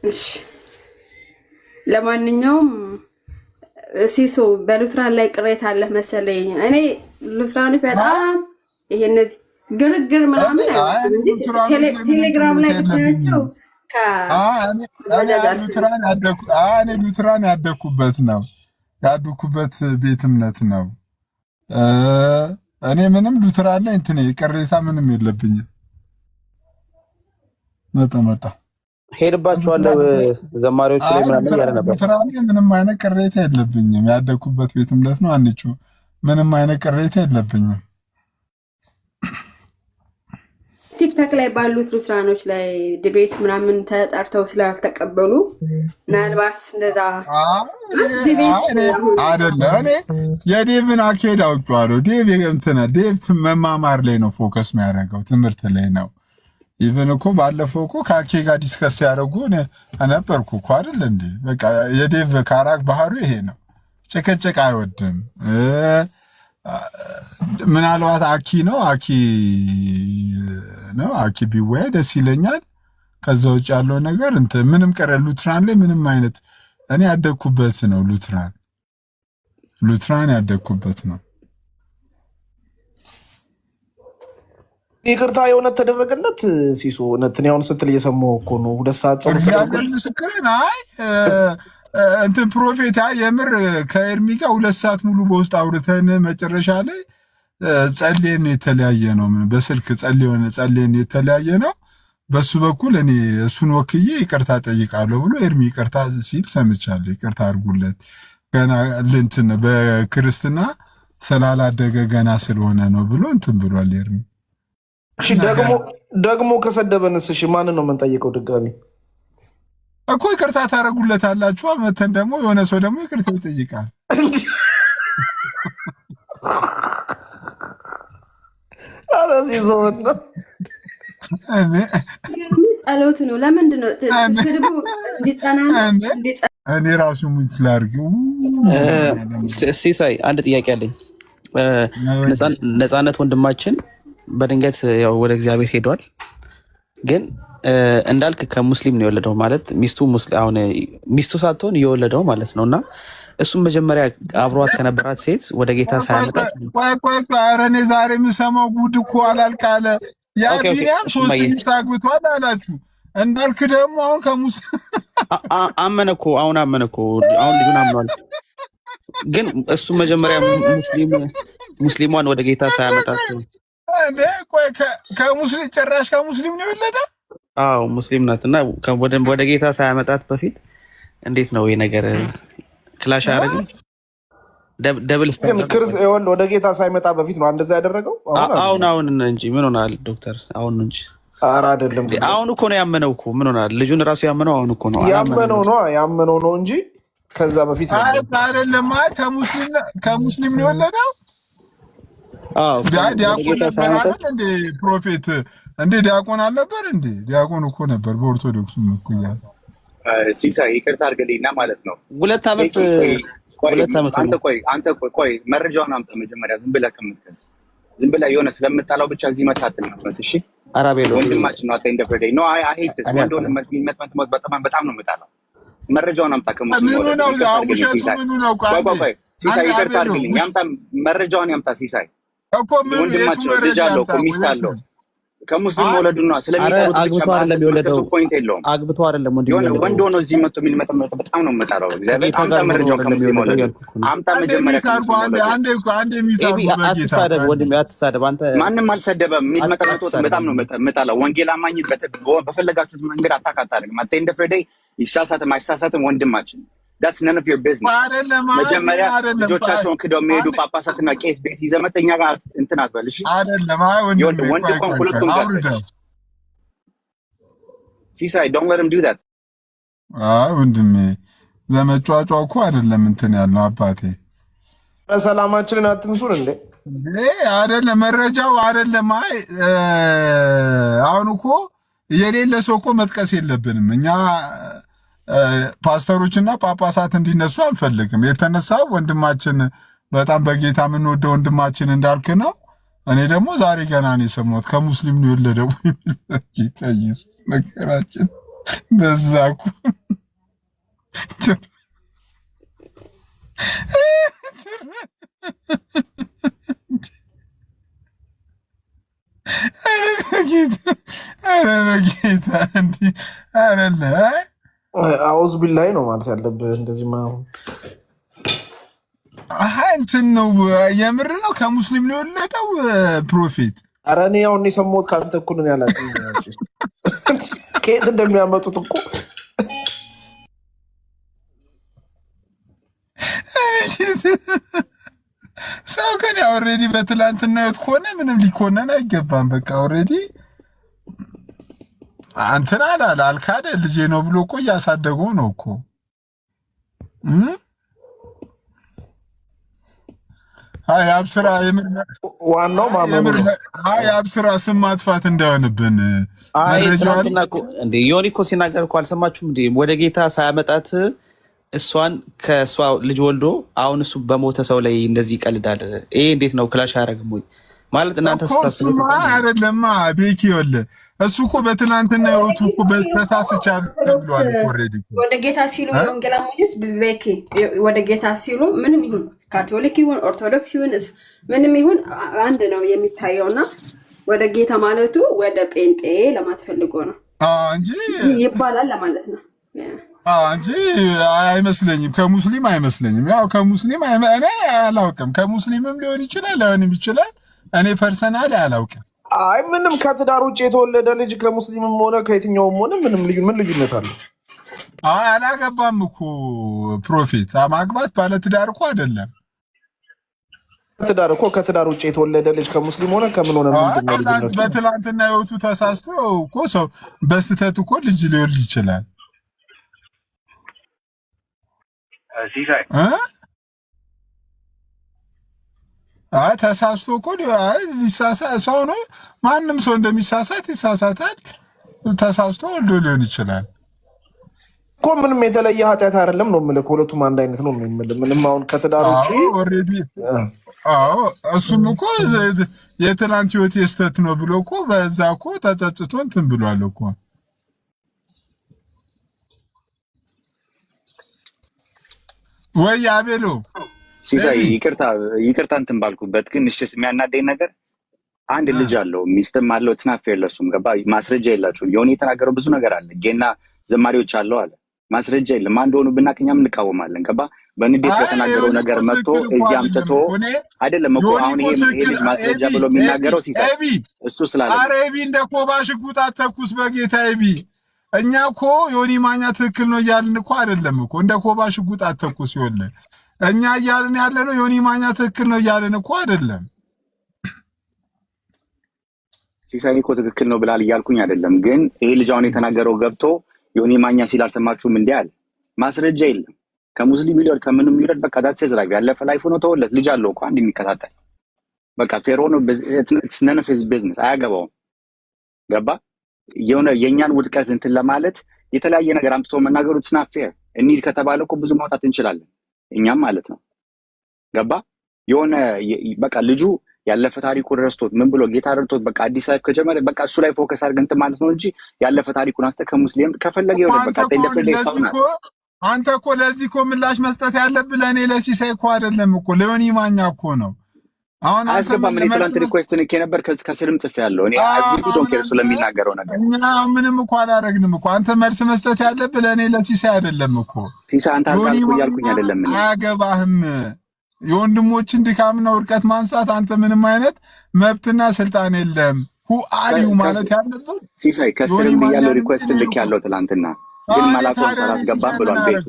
እሺ። ለማንኛውም ሲሶ በሉትራን ላይ ቅሬታ አለ መሰለኝ። እኔ ሉትራኖች በጣም ይሄ እነዚህ ግርግር ምናምን ቴሌግራም ላይ ብታያቸው ሉትራን ያደኩበት ነው ያደኩበት ቤት እምነት ነው። እኔ ምንም ሉትራን ላይ እንትን ቅሬታ ምንም የለብኝም። መጣ ሄድባቸዋለሁ ዘማሪዎች ላይ ምናምን ያለ ነበር። ሉትራን ምንም አይነት ቅሬታ የለብኝም። ያደኩበት ቤት እምነት ነው። አንቺ ምንም አይነት ቅሬታ የለብኝም። ቲክታክ ላይ ባሉት ሉትራኖች ላይ ዲቤት ምናምን ተጠርተው ስላልተቀበሉ ምናልባት እንደዛ አይደለም። እኔ የዴቭን አካሄድ አውቄዋለሁ። ዴቭ መማማር ላይ ነው ፎከስ የሚያደርገው፣ ትምህርት ላይ ነው። ኢቨን እኮ ባለፈው እኮ ከአኬ ጋር ዲስከስ ያደረጉ ነበርኩ እኮ አይደል እንዴ? በቃ የዴቭ ካራክ ባህሩ ይሄ ነው። ጭቅጭቅ አይወድም። ምናልባት አኪ ቢወያይ ደስ ይለኛል። ከዛ ውጭ ያለው ነገር ምንም ቀረ። ሉትራን ላይ ምንም አይነት እኔ ያደኩበት ነው። ሉትራን ያደኩበት ነው። ይቅርታ የእውነት ተደረገለት ሲሶ እውነት ያውን ስትል እየሰማሁ እኮ ነው። 2 ሰዓት ጾም እግዚአብሔር ምስክርን ፕሮፌት የምር ከኤርሚ ጋር 2 ሰዓት ሙሉ በውስጥ አውርተን መጨረሻ ላይ ጸልየን የተለያየ ነው። በስልክ ጸልየን የተለያየ ነው። በሱ በኩል እኔ እሱን ወክዬ ይቅርታ ጠይቃለሁ ብሎ ኤርሚ ይቅርታ ሲል ሰምቻለሁ። ይቅርታ አድርጉለት ገና በክርስትና ስላላደገ ገና ስለሆነ ነው ብሎ ብሏል ኤርሚ። እሺ ደግሞ ከሰደበንስ እሺ ማንን ነው የምንጠይቀው? ድጋሚ እኮ ይቅርታ ታደርጉለታላችሁ። መተን ደግሞ የሆነ ሰው ደግሞ ይቅርታ ይጠይቃል። ኧረ እዚህ ዘመን ነው። ጸሎት ነው። ለምንድን ነው ስድቡ እንዲጸና እኔ ራሱ ሙት ላድርገው። ሲሳይ አንድ ጥያቄ አለኝ። ነፃነት ወንድማችን በድንገት ያው ወደ እግዚአብሔር ሄዷል። ግን እንዳልክ ከሙስሊም ነው የወለደው ማለት ሚስቱ ሳትሆን የወለደው ማለት ነው። እና እሱም መጀመሪያ አብሯት ከነበራት ሴት ወደ ጌታ ሳያመጣት ኧረ እኔ ዛሬ የምሰማው ጉድ እኮ አላልክ አለ። ያ ቢኒያም 3 ሚስት አግብቷል አላችሁ። እንዳልክ ደግሞ አሁን አመነ እኮ አሁን ልጁን አምኗል። ግን እሱ መጀመሪያ ሙስሊሟን ወደ ጌታ ሳያመጣት ከሙስሊም ጭራሽ ከሙስሊም ነው የወለደ። አዎ ሙስሊም ናት። እና ወደ ጌታ ሳያመጣት በፊት እንዴት ነው ይሄ ነገር ክላሽ አያደርግም? ደብል ወደ ጌታ ሳይመጣ በፊት ነው እንደዛ ያደረገው። አሁን እንጂ ምን ሆናል ዶክተር? አሁን ነው እንጂ ኧረ አይደለም። አሁን እኮ ነው ያመነው እኮ። ምን ሆናል? ልጁን ራሱ ያመነው አሁን እኮ ነው ያመነው ነው እንጂ ከዛ በፊት አይደለም። ከሙስሊም ነው የወለደው። ዲያቆን ነበር አይደል እንዴ? ፕሮፌት እንዴ ዲያቆን አልነበር እንዴ? ዲያቆን እኮ ነበር በኦርቶዶክሱም እኮ እያለ ሲሳይ ይቅርታ አድርግልኝና ማለት ነው 2 ዓመት ቆይ መረጃውን አምጣ መጀመሪያ። ዝም ብለህ ከምትከስ ዝም ብለህ የሆነ ስለምጣላው ብቻ እዚህ መታተል እሺ። አራቤሎ ወንድማችን ነው አታይ እንደፈረደኝ ነው። አይ ሄት ወንዶን በጣም ነው የምጣላው። መረጃውን አምጣ ከሙስሊም ምኑ ነው ውሸቱ? ምኑ ነው? ቆይ ሲሳይ ይቅርታ አድርግልኝ። ያምጣ መረጃውን ያምጣ ሲሳይ እኮ ምን ወንድማችን ልጅ አለው እኮ ሚስት አለው ከሙስሊም ወለዱና ስለሚጠሩት ብቻ ባሰው ፖይንት የለውም። አግብቶ አይደለም ወንድ ሆኖ እዚህ መጥቶ የሚልመጥ በጣም ነው የምጣላው። እግዚአብሔር አምጣ መረጃውን ከሙስሊም ወለዱ አምጣ መጀመሪያ። አትሳደብ አንተ። ማንም አልሰደበም። የሚልመጥ በጣም ነው የምጣላው። ወንጌል አማኝ በፈለጋችሁት መንገድ አታካታልም። አታይ እንደፍረደይ ይሳሳትም አይሳሳትም ወንድማችን that's none of your business። መጀመሪያ ልጆቻቸውን ክደው የሚሄዱ ጳጳሳትና ቄስ ቤት ይዘህ መጥተህ እኛ ጋር እንትን አትበል እሺ። ወንድ እንኳን ሁለቱም ጋር ሲሳይ don't let him do that። ወንድሜ ለመጫጫው እኮ አይደለም እንትን ያለው አባቴ። ሰላማችንን አትንሱን እንዴ? አይደለም መረጃው አይደለም። አሁን እኮ የሌለ ሰው እኮ መጥቀስ የለብንም እኛ ፓስተሮችና ጳጳሳት እንዲነሱ አልፈልግም። የተነሳው ወንድማችን በጣም በጌታ የምንወደው ወንድማችን እንዳልክ ነው። እኔ ደግሞ ዛሬ ገና ነው የሰማሁት ከሙስሊም ነው የወለደው። ጌታ ኢየሱስ ነገራችን በዛ እኮ ኧረ በጌታ እንዲህ አይደለ። አውዝ ቢላይ ነው ማለት ያለብህ። እንደዚህ እንትን ነው የምር ነው ከሙስሊም ነው የወለደው ፕሮፌት። ኧረ እኔ ያው የሰማሁት ከአንተ እኩል ነው ያላችሁ ከየት እንደሚያመጡት እኮ ሰው ግን ኦልሬዲ በትላንትና ህይወት ከሆነ ምንም ሊኮነን አይገባም። በቃ ኦልሬዲ አንተና አልካደ ልጄ ነው ብሎ እኮ እያሳደገው ነው እኮ። አይ አብስራ ዋናው ማመኑ ነው። አይ አብስራ ስም ማጥፋት እንዳይሆንብን እንዴ ዮኒ እኮ ሲናገር እኮ አልሰማችሁም እንዴ? ወደ ጌታ ሳያመጣት እሷን ከእሷ ልጅ ወልዶ አሁን እሱ በሞተ ሰው ላይ እንደዚህ ይቀልዳል። ይሄ እንዴት ነው ክላሽ አያደርግም ወይ ማለት እናንተ ስታስቡ አይደለማ? ቤኪ ወለ እሱ እኮ በትናንትና ህይወቱ እኮ በስተሳስቻለሁ ብሏል። ኦሬዲ ወደ ጌታ ሲሉ የወንጌል አማኞች ቤኪ ወደ ጌታ ሲሉ ምንም ይሁን ካቶሊክ ይሁን ኦርቶዶክስ ይሁን ምንም ይሁን አንድ ነው የሚታየውና ወደ ጌታ ማለቱ ወደ ጴንጤ ለማትፈልጎ ነው እንጂ ይባላል ለማለት ነው እንጂ አይመስለኝም። ከሙስሊም አይመስለኝም። ያው ከሙስሊም እኔ አላውቅም። ከሙስሊምም ሊሆን ይችላል ላይሆንም ይችላል። እኔ ፐርሰናሊ አላውቅም። አይ ምንም ከትዳር ውጭ የተወለደ ልጅ ከሙስሊምም ሆነ ከየትኛውም ሆነ ምንም ልዩነት አለ? አላገባም እኮ ፕሮፌት። ማግባት ባለትዳር እኮ አይደለም። ትዳር እኮ ከትዳር ውጭ የተወለደ ልጅ ከሙስሊም ሆነ ከምን ሆነ ምንድነው ልዩነቱ? በትላንትና ህይወቱ ተሳስቶ እኮ ሰው በስተት እኮ ልጅ ሊወልድ ይችላል። ተሳስቶ እኮ ሰው ነው። ማንም ሰው እንደሚሳሳት ይሳሳታል። ተሳስቶ ወልዶ ሊሆን ይችላል እኮ ምንም የተለየ ኃጢአት አይደለም ነው የምልህ። ከሁለቱም አንድ አይነት ነው የምልህ። ምንም አሁን ከትዳር ውጭ ኦልሬዲ እሱም እኮ የትናንት ህይወት የስተት ነው ብሎ እኮ በዛ እኮ ተጸጽቶ እንትን ብሏል እኮ። ወይ አቤሎ ሲሳይ ይቅርታ እንትን ባልኩበት ግን እሺ የሚያናደኝ ነገር አንድ ልጅ አለው ሚስትም አለው ትናፍ የለሱም ገባ ማስረጃ የላችሁም። የሆነ የተናገረው ብዙ ነገር አለ። ጌና ዘማሪዎች አለው አለ ማስረጃ የለም። አንድ ሆኑ ብናቀኛም እንቃወማለን ገባ በንዴት በተናገረው ነገር መጥቶ እዚህ አምጥቶ አይደለም እኮ አሁን ይሄ ማስረጃ ብሎ የሚናገረው ሲሳይ እሱ ስላለ አረ ኤቢ እንደ ኮባ ሽጉጥ አተኩስ በጌታ ኤቢ። እኛ እኮ ዮኒ ማኛ ትክክል ነው እያልን እኮ አይደለም እኮ እንደ ኮባ ሽጉጥ አተኩስ ይወለ እኛ እያልን ያለነው ዮኒ ማኛ ትክክል ነው እያልን እኮ አይደለም። ሲሳይ እኮ ትክክል ነው ብላል እያልኩኝ አይደለም። ግን ይሄ ልጅ አሁን የተናገረው ገብቶ ዮኒ ማኛ ሲል አልሰማችሁም እንዴ አለ። ማስረጃ የለም ከሙስሊም ይወድ ከምንም ይወድ በቃ ዳትስ ላይ ያለፈ ላይፍ ነው ተወለት። ልጅ አለው እኮ አንድ የሚከታተል በቃ ፌሮ ነው ነን ኦፍ ሂዝ ቢዝነስ አያገባውም ገባ። የሆነ የኛን ውድቀት እንትን ለማለት የተለያየ ነገር አምጥቶ መናገሩ ትናፍ ፌር እንሂድ ከተባለ እኮ ብዙ ማውጣት እንችላለን እኛም ማለት ነው ገባ። የሆነ በቃ ልጁ ያለፈ ታሪኩን ረስቶት ምን ብሎ ጌታ ረድቶት በቃ አዲስ ላይፍ ከጀመረ በቃ እሱ ላይ ፎከስ አድርገን እንትን ማለት ነው እንጂ ያለፈ ታሪኩን አስተ ከሙስሊም ከፈለገ ይወደ በቃ እንደፈለገ ይሳውና አንተ እኮ ለዚህ እኮ ምላሽ መስጠት ያለብህ ለኔ ለሲሳይ እኮ አይደለም እኮ ለዮኒ ማኛ እኮ ነው። አሁን አንተ ምን ትላንት ሪኩዌስት ንኬ ነበር ከስርም ጽፌ ያለው እኔ አይ ዶንት ኬር ስለሚናገረው ነገር እኛ ምንም እኮ አላረግንም እኮ። አንተ መልስ መስጠት ያለብህ ለኔ ለሲሳይ አይደለም እኮ። ሲሳይ አንተ አልኩ ያልኩኝ አይደለም እኔ አያገባህም። የወንድሞችን ድካምና ውድቀት ማንሳት አንተ ምንም አይነት መብትና ስልጣን የለም። ሁ አሪው ማለት ያለብህ ሲሳይ ከስርም ያለው ሪኩዌስት ልክ ያለው ትላንትና ግን ማላቆም ሳላስገባ ብሏል ቤቱ።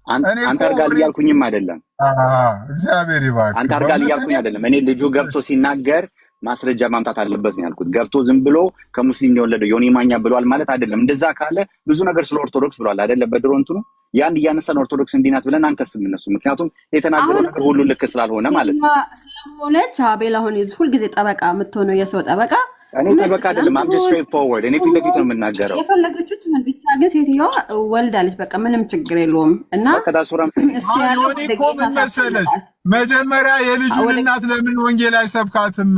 አንተ አርጋል ያልኩኝም አይደለም እግዚአብሔር ይባርክ። አንተ አርጋል ያልኩኝ አይደለም እኔ ልጁ ገብቶ ሲናገር ማስረጃ ማምጣት አለበት ነው ያልኩት። ገብቶ ዝም ብሎ ከሙስሊም የወለደው ዮኒ ማኛ ብሏል ማለት አይደለም። እንደዛ ካለ ብዙ ነገር ስለ ኦርቶዶክስ ብሏል አይደለ? በድሮ እንትኑ ያን እያነሳን ኦርቶዶክስ እንዲናት ብለን አንከስም እነሱ ምክንያቱም የተናገረው ነገር ሁሉ ልክ ስላልሆነ ማለት ነው። ስለሆነች አቤል አሁን ሁልጊዜ ጠበቃ የምትሆነው የሰው ጠበቃ እኔ ጠበቃ አይደለም። I'm just straightforward እኔ ፊት ለፊት ነው የምናገረው። የፈለገችው ትሁን ብቻ ግን ሴትዮዋ ወልዳለች በቃ ምንም ችግር የለውም። እና ዮኒ እኮ ምን መሰለሽ መጀመሪያ የልጁን እናት ለምን ወንጌል አይሰብካትም?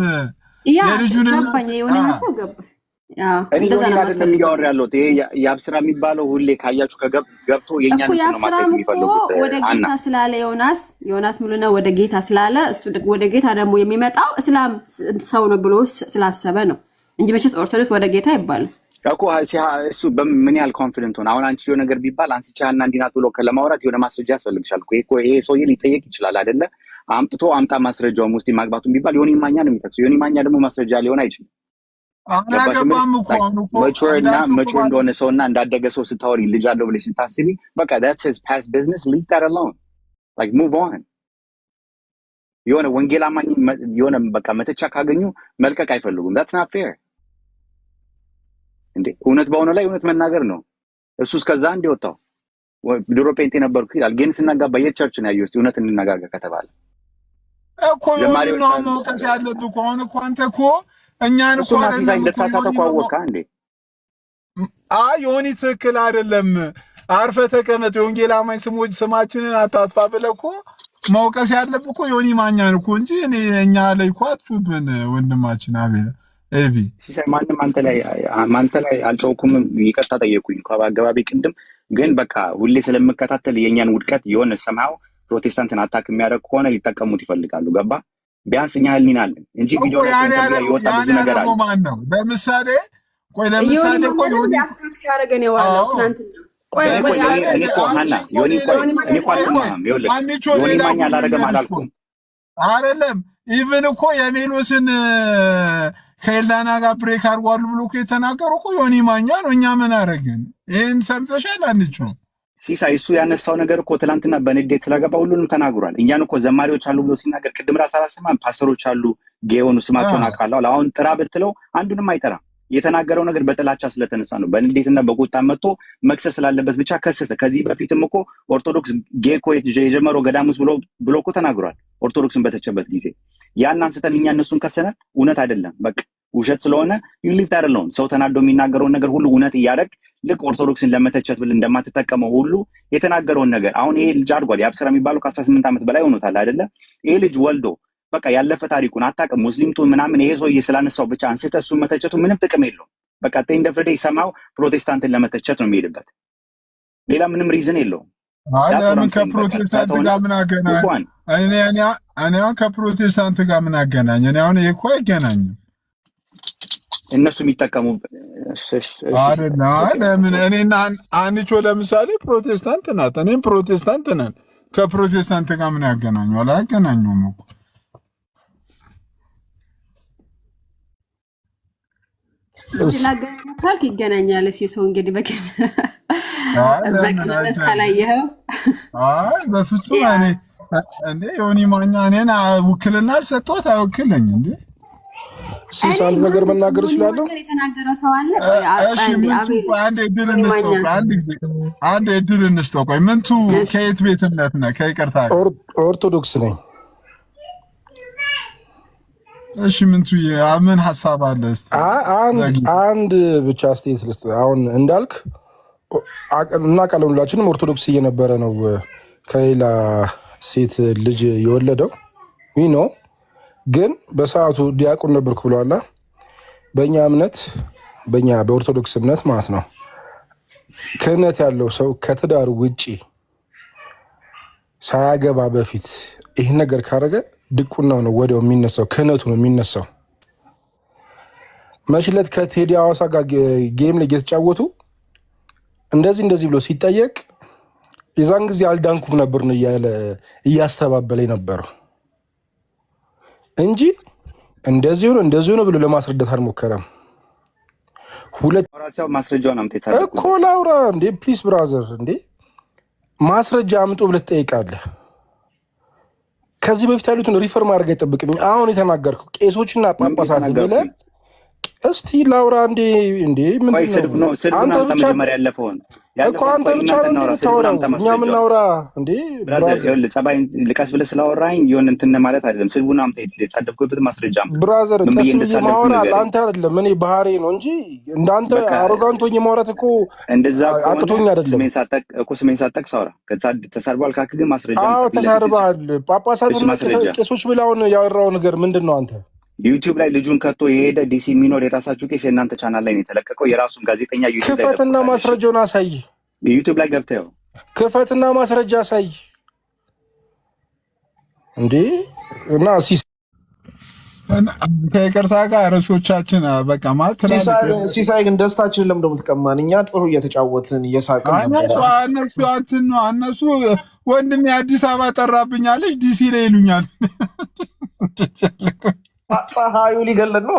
የልጁን ገባኝ የዮኒ ሀሳብ ገባኝ። እንደዛ ነው አይደለም እያወራ ያለው ይሄ የአብስራ የሚባለው ሁሌ ካያችሁ ገብቶ የኛን ነው ማሳየት የሚፈልጉት ወደ ጌታ ስላለ ዮናስ ሙሉና ወደ ጌታ ስላለ እሱ ወደ ጌታ ደግሞ የሚመጣው እስላም ሰው ነው ብሎ ስላሰበ ነው እንጂ መቼስ ኦርቶዶክስ ወደ ጌታ ይባላል እኮ። እሱ በምን ያህል ኮንፊደንት ሆነ አሁን አንቺ የሆነ ነገር ቢባል አንስቻና እንዲናት ብሎ ለማውራት የሆነ ማስረጃ ያስፈልግሻል እኮ። ይሄ ሰውዬ ሊጠየቅ ይችላል አይደለ? አምጣ ማስረጃው ሙስሊም ማግባቱን ቢባል ዮኒ ማኛ ነው የሚጠቅሰው። ዮኒ ማኛ ደግሞ ማስረጃ ሊሆን አይችልም። አላገባም እኮ መቹር እንደሆነ ሰውና እንዳደገ ሰው ስታወሪ ልጅ አለው ብለሽ ስታስቢ በቃ that's his past business, leave that alone, like move on። የሆነ ወንጌል አማኝ የሆነ በቃ መተቻ ካገኙ መልቀቅ አይፈልጉም። that's not fair እንዴ! እውነት በሆነ ላይ እውነት መናገር ነው። እሱ እስከዛ እንዲወጣው ድሮ ፔንቴ ነበርኩ ይላል ግን ስናጋባ የቸርች ነው ያየው። እስቲ እውነት እንነጋገር ከተባለ እኮ ዮኒ ነው መውቀስ ያለብህ እኮ። አሁን እኮ አንተ እኮ እኛን እኮ አይደለም እንደተሳሳተ ቋወካ እንዴ? ዮኒ ትክክል አይደለም አርፈ ተቀመጥ የወንጌል አማኝ ስማችንን አታጥፋ ብለህ እኮ መውቀስ ያለብህ እኮ ዮኒ ማኛን እኮ እንጂ እኛ ላይ እኮ አትጩብን ወንድማችን አቤል ኤቢ። ሲሳይ ማንም አንተ ላይ አልጨውኩም። ይቅርታ ጠየቁኝ እኮ በአገባቢ ቅድም ግን በቃ ሁሌ ስለምከታተል የኛን ውድቀት የሆነ ሰማው ፕሮቴስታንትን አታክ የሚያደርግ ከሆነ ሊጠቀሙት ይፈልጋሉ። ገባ? ቢያንስ እኛ ህሊናለን እንጂ ቪዲዮ ላይ ይወጣ ብዙ ነገር አለ። ማን ነው ለምሳሌ ቆይ ዮኒ አታክ ሲያደርገን የዋለው ትናንትና እኔ እኮ ሀና ዮኒ እኮ አልሰማህም። ዮኒ ማኛ አላደረገም አላልኩም አይደለም። ኢቭን እኮ የሜሎስን ከኤልዳና ጋር ብሬክ አድርጓሉ ብሎ እኮ የተናገሩ እኮ ዮኒ ማኛ ነው። እኛ ምን አደረግን? ይህን ሰምተሻል? አንቺው ሲሳይ እሱ ያነሳው ነገር እኮ ትናንትና በንዴት ስለገባ ሁሉንም ተናግሯል። እኛን እኮ ዘማሪዎች አሉ ብሎ ሲናገር ቅድም ራስ አላሰማም። ፓስተሮች አሉ ጌዮኑ ስማቸውን አውቃለሁ። አሁን ጥራ ብትለው አንዱንም አይጠራም። የተናገረው ነገር በጥላቻ ስለተነሳ ነው። በንዴትና በቁጣ መጥቶ መክሰስ ስላለበት ብቻ ከሰሰ። ከዚህ በፊትም እኮ ኦርቶዶክስ ጌ እኮ የጀመረው ገዳሙስ ብሎ እኮ ተናግሯል። ኦርቶዶክስን በተቸበት ጊዜ ያን አንስተን እኛ እነሱን ከሰናል። እውነት አይደለም በቃ ውሸት ስለሆነ ዩሊፍት አይደለም። ሰው ተናዶ የሚናገረውን ነገር ሁሉ እውነት እያደረግ ልክ ኦርቶዶክስን ለመተቸት ብል እንደማትጠቀመው ሁሉ የተናገረውን ነገር አሁን ይሄ ልጅ አድጓል። የአብስራ የሚባለው ከ18 ዓመት በላይ ሆኖታል አይደለ? ይሄ ልጅ ወልዶ በቃ ያለፈ ታሪኩን አታውቅም። ሙስሊምቱ ምናምን ይሄ ሰውዬ ስላነሳው ብቻ አንስተ እሱ መተቸቱ ምንም ጥቅም የለውም። በቃ እንደ ፍሬ ሰማው ፕሮቴስታንትን ለመተቸት ነው የሚሄድበት። ሌላ ምንም ሪዝን የለውም። ለምን ከፕሮቴስታንት ጋር ምን አገናኝ? እኔ ከፕሮቴስታንት ጋር ምን አገናኝ? እኔ አሁን ይሄ እኮ አይገናኝም። እነሱ የሚጠቀሙ አይደለም። ለምን እኔና አንቾ ለምሳሌ ፕሮቴስታንት ናት፣ እኔም ፕሮቴስታንት ነን። ከፕሮቴስታንት ጋር ምን ያገናኘዋል? አያገናኘውም እኮ። ካልክ ይገናኛል። ሰው እንግዲህ በቅንነት ካላየኸው በፍጹም እኔ እንዴ ዮኒ ማኛ እኔን ውክልና አልሰጠሁት አይወክለኝ እንዴ። አንድ ነገር መናገር እችላለሁ። የተናገረው ሰው አለ። እሺ አንድ እድል እንስጠው። ቆይ ምንቱ ከየት ቤት እምነት ነህ? ከይቅርታ ኦርቶዶክስ ነኝ። እሺ ምንቱ ምን ሀሳብ አለ? እስቲ አንድ ብቻ አስተያየት ልስጥ። አሁን እንዳልክ እናውቃለን ሁላችንም ኦርቶዶክስ እየነበረ ነው ከሌላ ሴት ልጅ የወለደው ነው። ግን በሰዓቱ ዲያቆን ነበርኩ ብለዋል። በእኛ እምነት በኦርቶዶክስ እምነት ማለት ነው ክህነት ያለው ሰው ከትዳር ውጪ ሳያገባ በፊት ይህን ነገር ካረገ ድቁናው ነው ወዲያው የሚነሳው፣ ክህነቱ ነው የሚነሳው። መሽለት ከቴዲ ሐዋሳ ጋር ጌም ላይ እየተጫወቱ እንደዚህ ብሎ ሲጠየቅ የዛን ጊዜ አልዳንኩም ነበር ነው እያለ እያስተባበለ ነበረው እንጂ እንደዚህ ነው ብሎ ለማስረዳት አልሞከረም። ሁለት ማስረጃውን አምጥተህ እኮ ላውራ እንዴ ፕሊስ ብራዘር፣ እንዴ ማስረጃ አምጡ ብለህ ትጠይቃለህ። ከዚህ በፊት ያሉትን ሪፈር ማድረግ አይጠብቅም። አሁን የተናገርከው ቄሶችና ጳጳሳት ብለህ እስቲ ላውራ እንዴ ምንድን ነው አንተ ብቻ ያለፈውን እኮ አንተ ብቻ ነው ታወራው፣ እኛ ምናውራ እንዴ ብራዘር። ጸባይ ልቀስ ብለህ ስላወራኝ የሆነ እንትን ማለት አይደለም። ስልቡና አምጣ የተጻደፍኩበት ማስረጃ ብራዘር። ቀስ ብዬ ማውራ አንተ አይደለም እኔ ባህሪ ነው እንጂ እንዳንተ አሮጋንት ሆኜ ማውራት እኮ እንደዛ አቅቶኝ አይደለም። ስሜን ሳጠቅ ሳውራ ተሳርቧል ካልክ ግን ማስረጃ። አዎ ተሳርቧል። ጳጳሳትና ቄሶች ብላውን ያወራው ነገር ምንድን ነው? አንተ ዩቲዩብ ላይ ልጁን ከቶ የሄደ ዲሲ የሚኖር የራሳችሁ ቄስ የእናንተ ቻናል ላይ ነው የተለቀቀው። የራሱን ጋዜጠኛ ዩቲዩብ ላይ ክፈትና ማስረጃውን አሳይ። ዩቲዩብ ላይ ገብተው ክፈትና ማስረጃ አሳይ እንዴ። እና ከይቅርታ ጋር ርዕሶቻችን በቃ ማለት ሲሳይ ግን ደስታችንን ለምን ደግሞ ትቀማን? እኛ ጥሩ እየተጫወትን እየሳቅን እነሱ ወንድሜ አዲስ አበባ ጠራብኛለች ዲሲ ላይ ይሉኛል። ፀሐዩ ሊገለን ነው።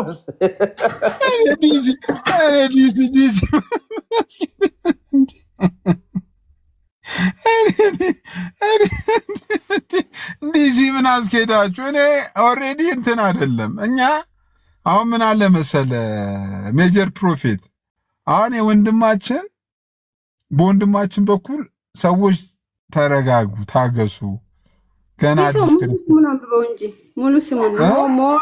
ዲሲ ምን አስኬዳችሁ? እኔ ኦልሬዲ እንትን አይደለም። እኛ አሁን ምን አለ መሰለ ሜጀር ፕሮፌት አሁን በወንድማችን በኩል ሰዎች ተረጋጉ፣ ታገሱ። ገና ስሙን አንብበው እንጂ ሙሉ ስሙን ሞር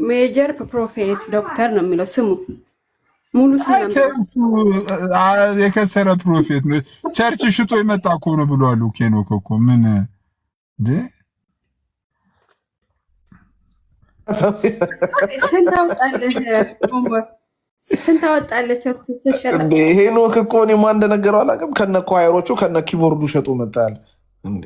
ሜጀር ፕሮፌት ዶክተር ነው የሚለው ስሙ። ሙሉ ስሙ የከሰረ ፕሮፌት ነው። ቸርች ሽጦ የመጣ እኮ ነው ብሏል። ኬኖክ እኮ ምን እንዴ ስንት አወጣለች? ሄኖክ እኮ እኔ ማን እንደነገረው አላውቅም። ከነ ኳየሮቹ ከነ ኪቦርዱ ሸጦ መጣል እንዴ